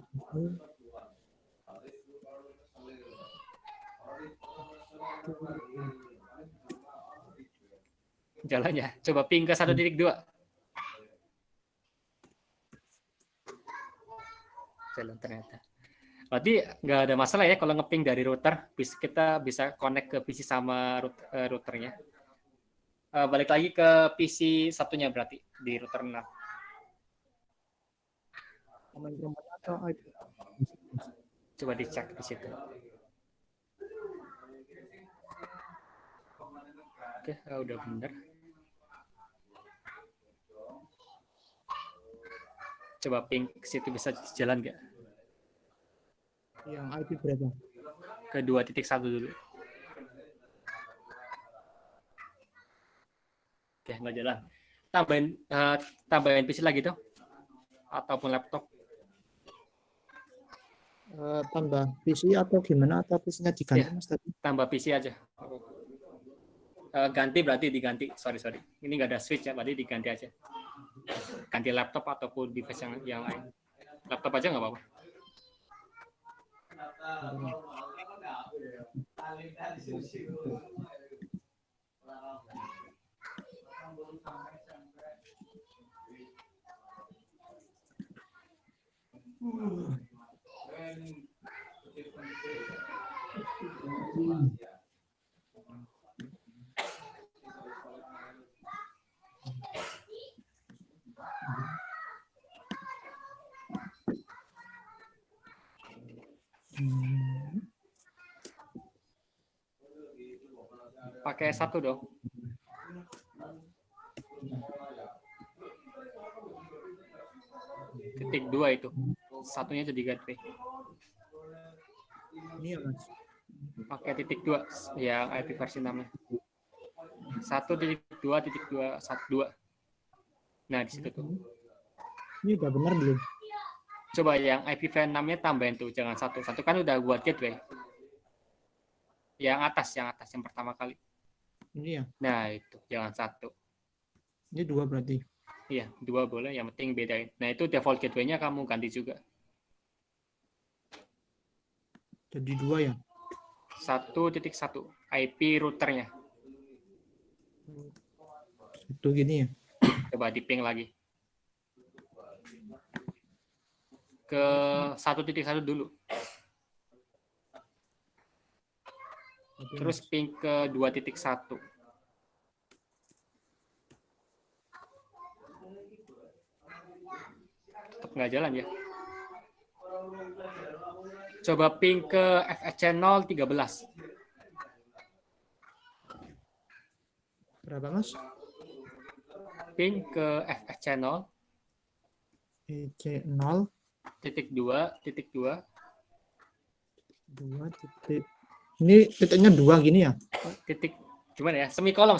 jalannya. Coba ping ke 1.2. Jalan ternyata. Berarti nggak ada masalah ya kalau ngeping dari router, kita bisa connect ke PC sama routernya. Balik lagi ke PC satunya berarti di router 6. Coba dicek di situ. Oke, udah benar. Coba ping ke situ bisa jalan nggak? Yang IP berapa? Ke 2.1 dulu. Oke, nggak jalan. Tambahin PC lagi tuh, ataupun laptop. Tambah PC atau gimana? Atau PC-nya diganti Ya, Mas tadi? tambah PC aja. Ganti berarti diganti. Sorry. Ini nggak ada switch ya, berarti diganti aja. Ganti laptop ataupun device yang lain. Laptop aja nggak apa-apa. Pakai satu dong. Titik 2 itu. Satunya jadi gateway. Ini ya Mas. Pakai titik 2 yang IP versi 6-nya. 1.2.212. Nah, di situ tuh. Ini udah benar belum? Coba yang IPv6-nya tambahin tuh, jangan satu. Satu kan udah buat gateway. Yang atas, yang pertama kali. Ini ya. Nah, itu, jangan satu. Ini 2 berarti. Iya, 2 boleh, yang penting bedain. Nah, itu default gateway-nya kamu ganti juga. Jadi 2 ya. 1.1 IP routernya. Itu gini ya. Coba di ping lagi. Ke 1.1 dulu. Terus ping ke 2.1. Tetap nggak jalan ya. Coba ping ke FS channel 13. Berapa Mas? Ping ke FS channel EC0 titik 2 2 titik. Ini titiknya 2 gini ya? titik gimana ya? Semikolom.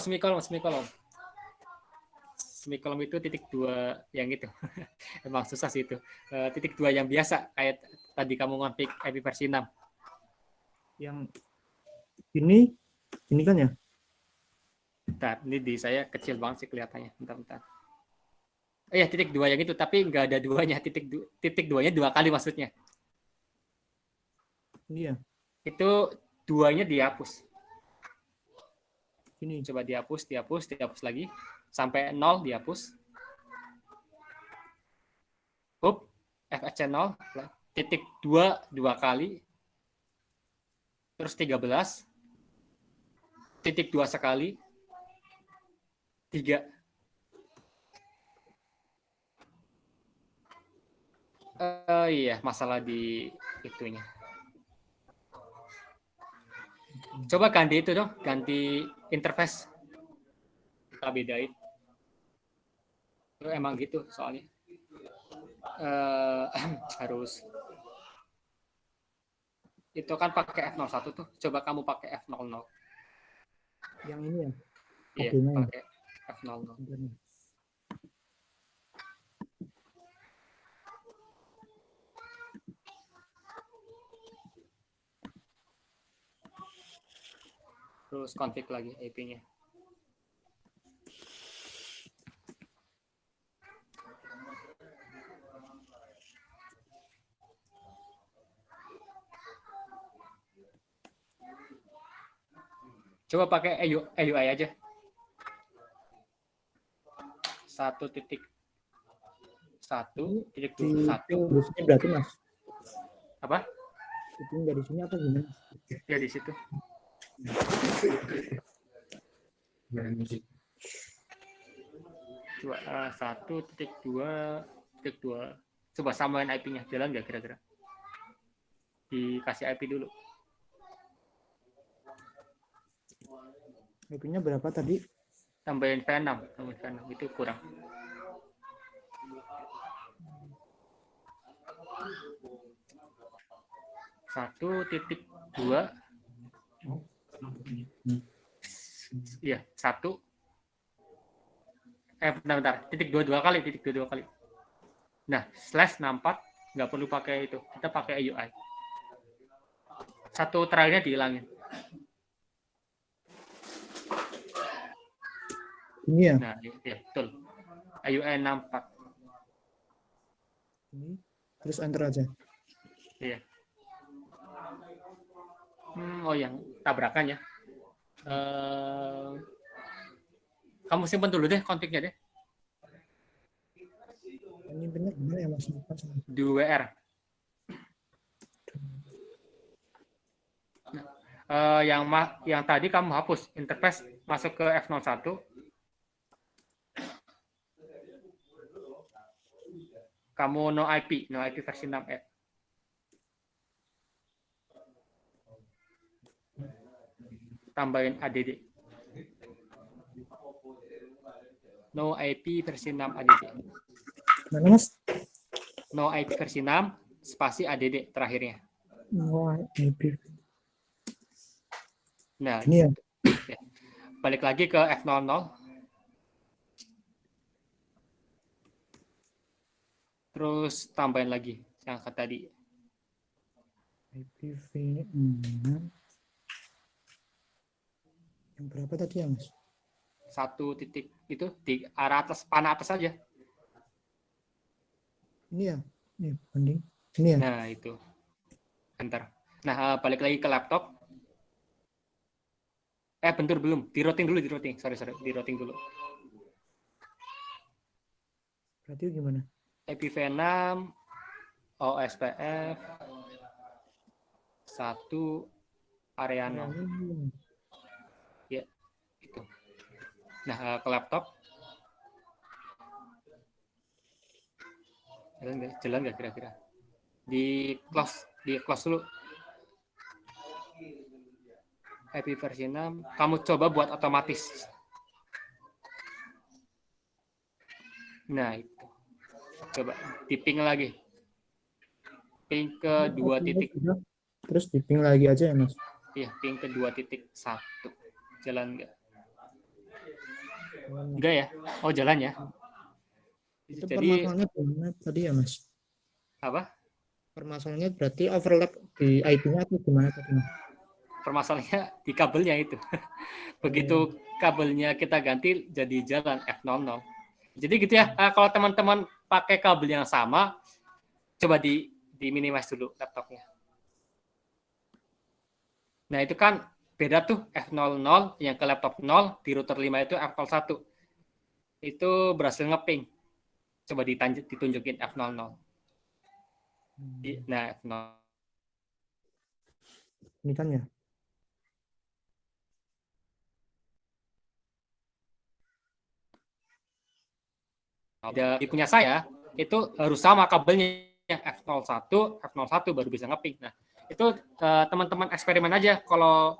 Semikolom itu titik 2 yang itu. Emang susah sih itu. Titik 2 yang biasa kayak tadi kamu ngonfig IP versi 6. Yang ini kan ya? Bentar, ini di saya kecil banget sih kelihatannya. Bentar. Oh ya, titik 2 yang itu, tapi nggak ada duanya. Titik 2-nya 2 kali maksudnya. Ini ya. Itu 2-nya dihapus. Ini. Coba dihapus lagi. Sampai 0 dihapus. FS channel, titik 2 kali. Terus 13. Titik 2 sekali. 3. Iya, masalah di itunya. Coba ganti itu dong, ganti interface. Kita bedain. Itu emang gitu soalnya. Harus. Itu kan pakai F01 tuh. Coba kamu pakai F00. Yang ini ya? Iya, Kabelnya ya? pakai F00. Terus config lagi IP-nya. Coba pakai EUI aja. Setting di sini berarti Mas. Apa? Setting dari sini apa gimana? Ya di situ. Dua, 1.2.2. Coba samain IP-nya, jalan nggak kira-kira? Dikasih IP dulu. IP-nya berapa tadi? Tambahin V6, itu kurang. Satu titik dua, iya satu. Bentar, titik dua kali. Nah, /64 nggak perlu pakai itu, kita pakai UI. Satu terakhirnya dihilangin. Ini ya? Nah, iya betul. UI 64. Ini. Terus enter aja. Iya. Oh yang tabrakan ya. Kamu simpan dulu deh konfliknya deh. Ini benar ya Mas? Di WR. Yang tadi kamu hapus interface masuk ke F01. Kamu no IP versi 6F. Tambahin ADD. No IP versi 6 ADD. Mana Mas? No IP versi 6 spasi ADD terakhirnya. No IP. Nah, ini ya. Balik lagi ke F00. Terus tambahin lagi yang tadi. IPv6. Yang berapa tadi ya Mas? 1 titik itu di arah atas, panah atas saja. Ini ya? Ini banding. Ini ya? Nah, itu. Bentar. Nah, balik lagi ke laptop. Bentar belum. Di routing dulu. Sorry. Di routing dulu. Berarti gimana? IPv6, OSPF, 1, area 0. Ya, itu. Nah, ke laptop. Jalan nggak kira-kira? Di close dulu. IP versi 6, kamu coba buat otomatis. Nah, itu. Coba di-ping lagi. Ping ke 2 titik. Terus di-ping lagi aja ya, Mas? Iya, ping ke 2.1. Jalan nggak? Enggak ya? Oh, jalan ya. Itu Jadi permasalahannya gimana tadi ya, Mas? apa? Permasalahannya berarti overlap di IP-nya atau gimana tadi, Mas? Permasalahannya di kabelnya itu. Begitu kabelnya kita ganti jadi jalan F00. Jadi gitu ya, kalau teman-teman pakai kabel yang sama, coba di minimize dulu laptopnya. Nah, itu kan beda tuh F00 yang ke laptop 0, di router 5 itu F01. Itu berhasil ngeping. Coba ditunjukin F00. Nah, F0. Ini kan ya? Di punya saya itu harus sama kabelnya F01 baru bisa ngeping. Nah, itu teman-teman eksperimen aja. Kalau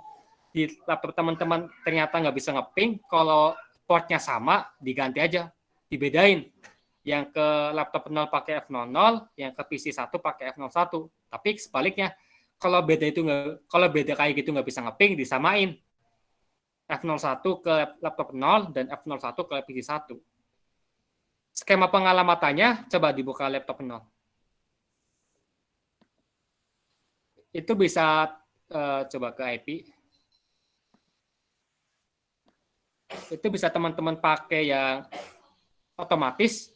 di laptop teman-teman ternyata nggak bisa ngeping, kalau portnya sama diganti aja, dibedain. Yang ke laptop 0 pakai F00, yang ke PC 1 pakai F01. Tapi sebaliknya, kalau beda kayak gitu nggak bisa ngeping, disamain. F01 ke laptop 0 dan F01 ke PC 1. Skema pengalamatannya coba dibuka laptop 0. Itu bisa coba ke IP. Itu bisa teman-teman pakai yang otomatis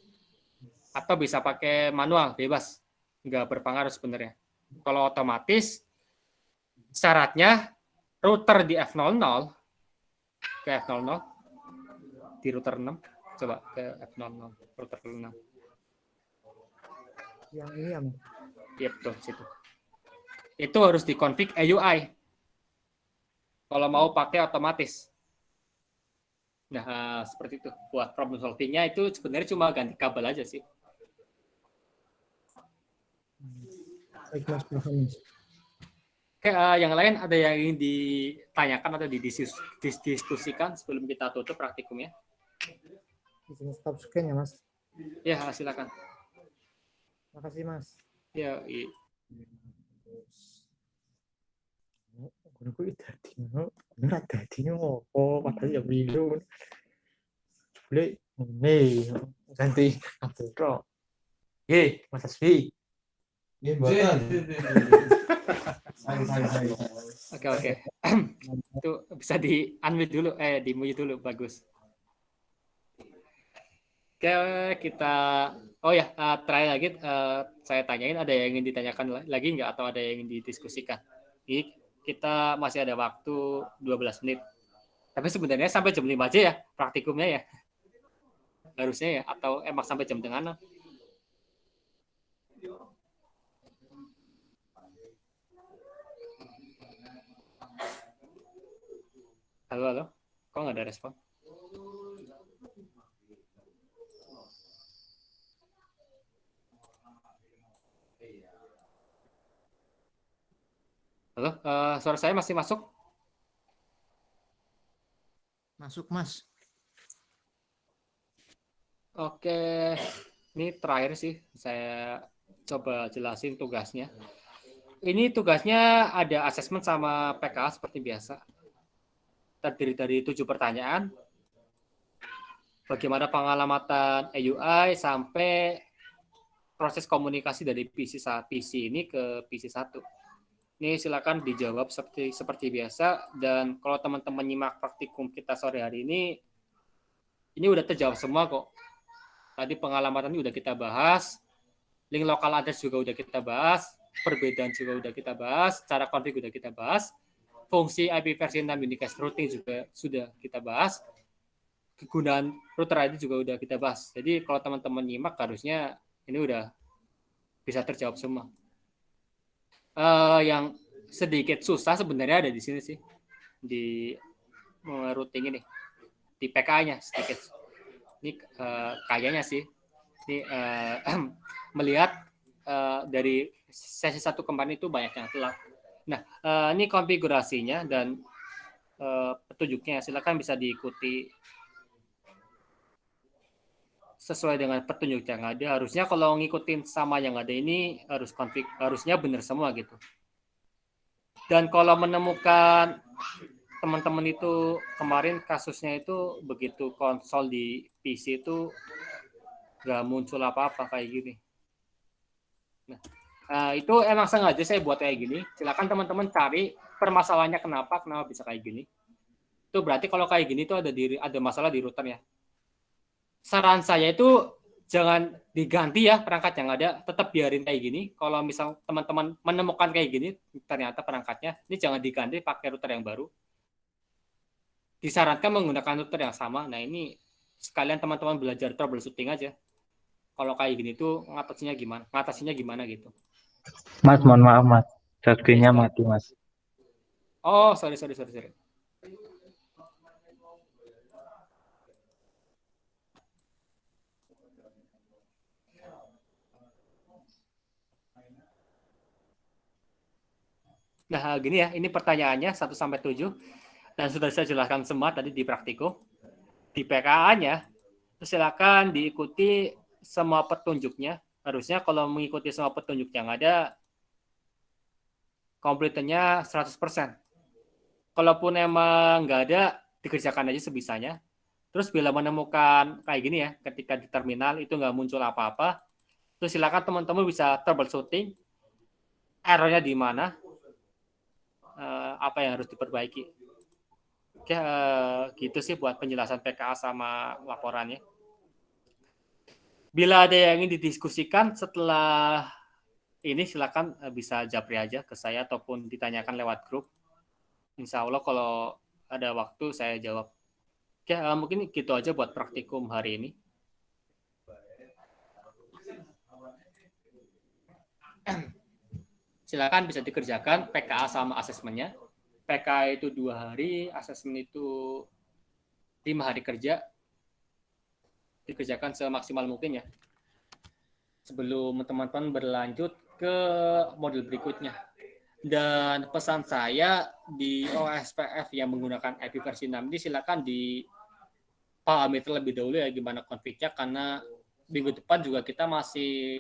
atau bisa pakai manual, bebas. Nggak berpengaruh sebenarnya. Kalau otomatis, syaratnya router di F00 ke F00 di router 6. coba ke F00 router 6. Yang ini ya, Mas. Iya betul situ. Itu harus dikonfig AUI. Kalau mau pakai otomatis. Nah, seperti itu. Buat problem solving-nya itu sebenarnya cuma ganti kabel aja sih. Baik, Mas, paham, Mas. Oke, yang lain ada yang ingin ditanyakan atau didiskusikan sebelum kita tutup praktikumnya? Izin stop scan ya, Mas. Ya, silakan. Makasih, Mas. Ya, Aku tadinya ngopo padahal ya biru. Boleh nih ganti kabel tok. Mas Asfi. Oke. Itu bisa di unmute dulu, di mute dulu, bagus. Oke, kita terakhir lagi saya tanyain, ada yang ingin ditanyakan lagi nggak atau ada yang ingin didiskusikan? Ini kita masih ada waktu 12 menit. Tapi sebenarnya sampai jam 5 aja ya praktikumnya ya. Harusnya ya, atau emang sampai jam tengah 6? Halo, kok nggak ada respon? Halo, suara saya masih masuk? Masuk, Mas. Oke, ini terakhir sih saya coba jelasin tugasnya. Ini tugasnya ada asesmen sama PKA seperti biasa. Terdiri dari 7 pertanyaan. Bagaimana pengalamatan AUI sampai proses komunikasi dari PC ini ke PC 1. Ini silakan dijawab seperti biasa, dan kalau teman-teman nyimak praktikum kita sore hari ini udah terjawab semua kok. Tadi pengalamatan ini udah kita bahas, link lokal address juga udah kita bahas, perbedaan juga udah kita bahas, cara config udah kita bahas, fungsi IP versi 6 unicast routing juga sudah kita bahas, kegunaan router ID juga udah kita bahas. Jadi kalau teman-teman nyimak harusnya ini udah bisa terjawab semua. Yang sedikit susah sebenarnya ada di sini sih, di routing ini, di PK-nya sedikit. Ini kayaknya sih, ini melihat dari sesi 1 kemarin itu banyak yang telat. Nah, ini konfigurasinya dan petunjuknya, silakan bisa diikuti sesuai dengan petunjuk yang ada. Harusnya kalau ngikutin sama yang ada ini harusnya benar semua gitu. Dan kalau menemukan teman-teman itu kemarin kasusnya itu begitu konsol di PC itu nggak muncul apa-apa kayak gini. Nah, itu emang sengaja saya buat kayak gini. Silakan teman-teman cari permasalahannya kenapa bisa kayak gini. Itu berarti kalau kayak gini itu ada masalah di router ya. Saran saya itu jangan diganti ya perangkat yang ada, tetap biarin kayak gini. Kalau misal teman-teman menemukan kayak gini, ternyata perangkatnya, ini jangan diganti pakai router yang baru. Disarankan menggunakan router yang sama. Nah, ini sekalian teman-teman belajar troubleshooting aja. Kalau kayak gini tuh ngatasinya gimana gitu. Mas, mohon maaf, Mas. Screen-nya mati, Mas. Oh, sorry. Nah, gini ya, ini pertanyaannya 1-7 dan sudah saya jelaskan semua tadi di praktikum. Di PKA-nya, silakan diikuti semua petunjuknya. Harusnya kalau mengikuti semua petunjuk yang ada, komplitnya 100%. Kalaupun emang nggak ada, dikerjakan aja sebisanya. Terus bila menemukan kayak gini ya, ketika di terminal itu nggak muncul apa-apa, terus silakan teman-teman bisa troubleshooting, errornya di mana, apa yang harus diperbaiki. Oke, gitu sih buat penjelasan PKA sama laporannya. Bila ada yang ingin didiskusikan setelah ini, silakan bisa japri aja ke saya ataupun ditanyakan lewat grup. Insya Allah kalau ada waktu saya jawab. Oke, mungkin gitu aja buat praktikum hari ini. Silakan bisa dikerjakan PKA sama asesmennya. PKA itu 2 hari, asesmen itu 5 hari kerja. Dikerjakan semaksimal mungkin ya. Sebelum teman-teman berlanjut ke modul berikutnya. Dan pesan saya di OSPF yang menggunakan IP versi 6 ini silakan dipahami terlebih dahulu ya gimana config-nya, karena minggu depan juga kita masih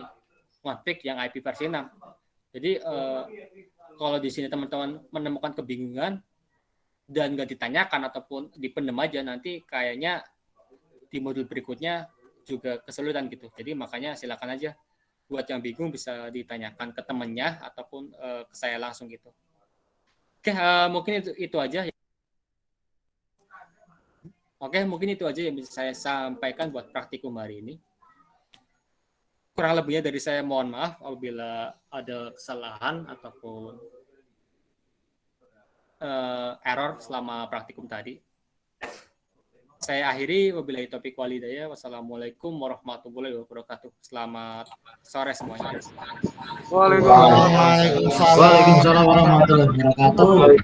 config yang IP versi 6. Jadi kalau di sini teman-teman menemukan kebingungan dan nggak ditanyakan ataupun dipendam aja, nanti kayaknya di modul berikutnya juga kesulitan gitu. Jadi makanya silakan aja buat yang bingung bisa ditanyakan ke temannya ataupun ke saya langsung gitu. Oke, mungkin itu aja. Oke, mungkin itu aja yang bisa saya sampaikan buat praktikum hari ini. Kurang lebihnya dari saya mohon maaf apabila ada kesalahan ataupun error selama praktikum tadi. Saya akhiri, wabillahi taufiq wal hidayah. Wassalamualaikum warahmatullahi wabarakatuh. Selamat sore semuanya. Waalaikumsalam warahmatullahi wabarakatuh.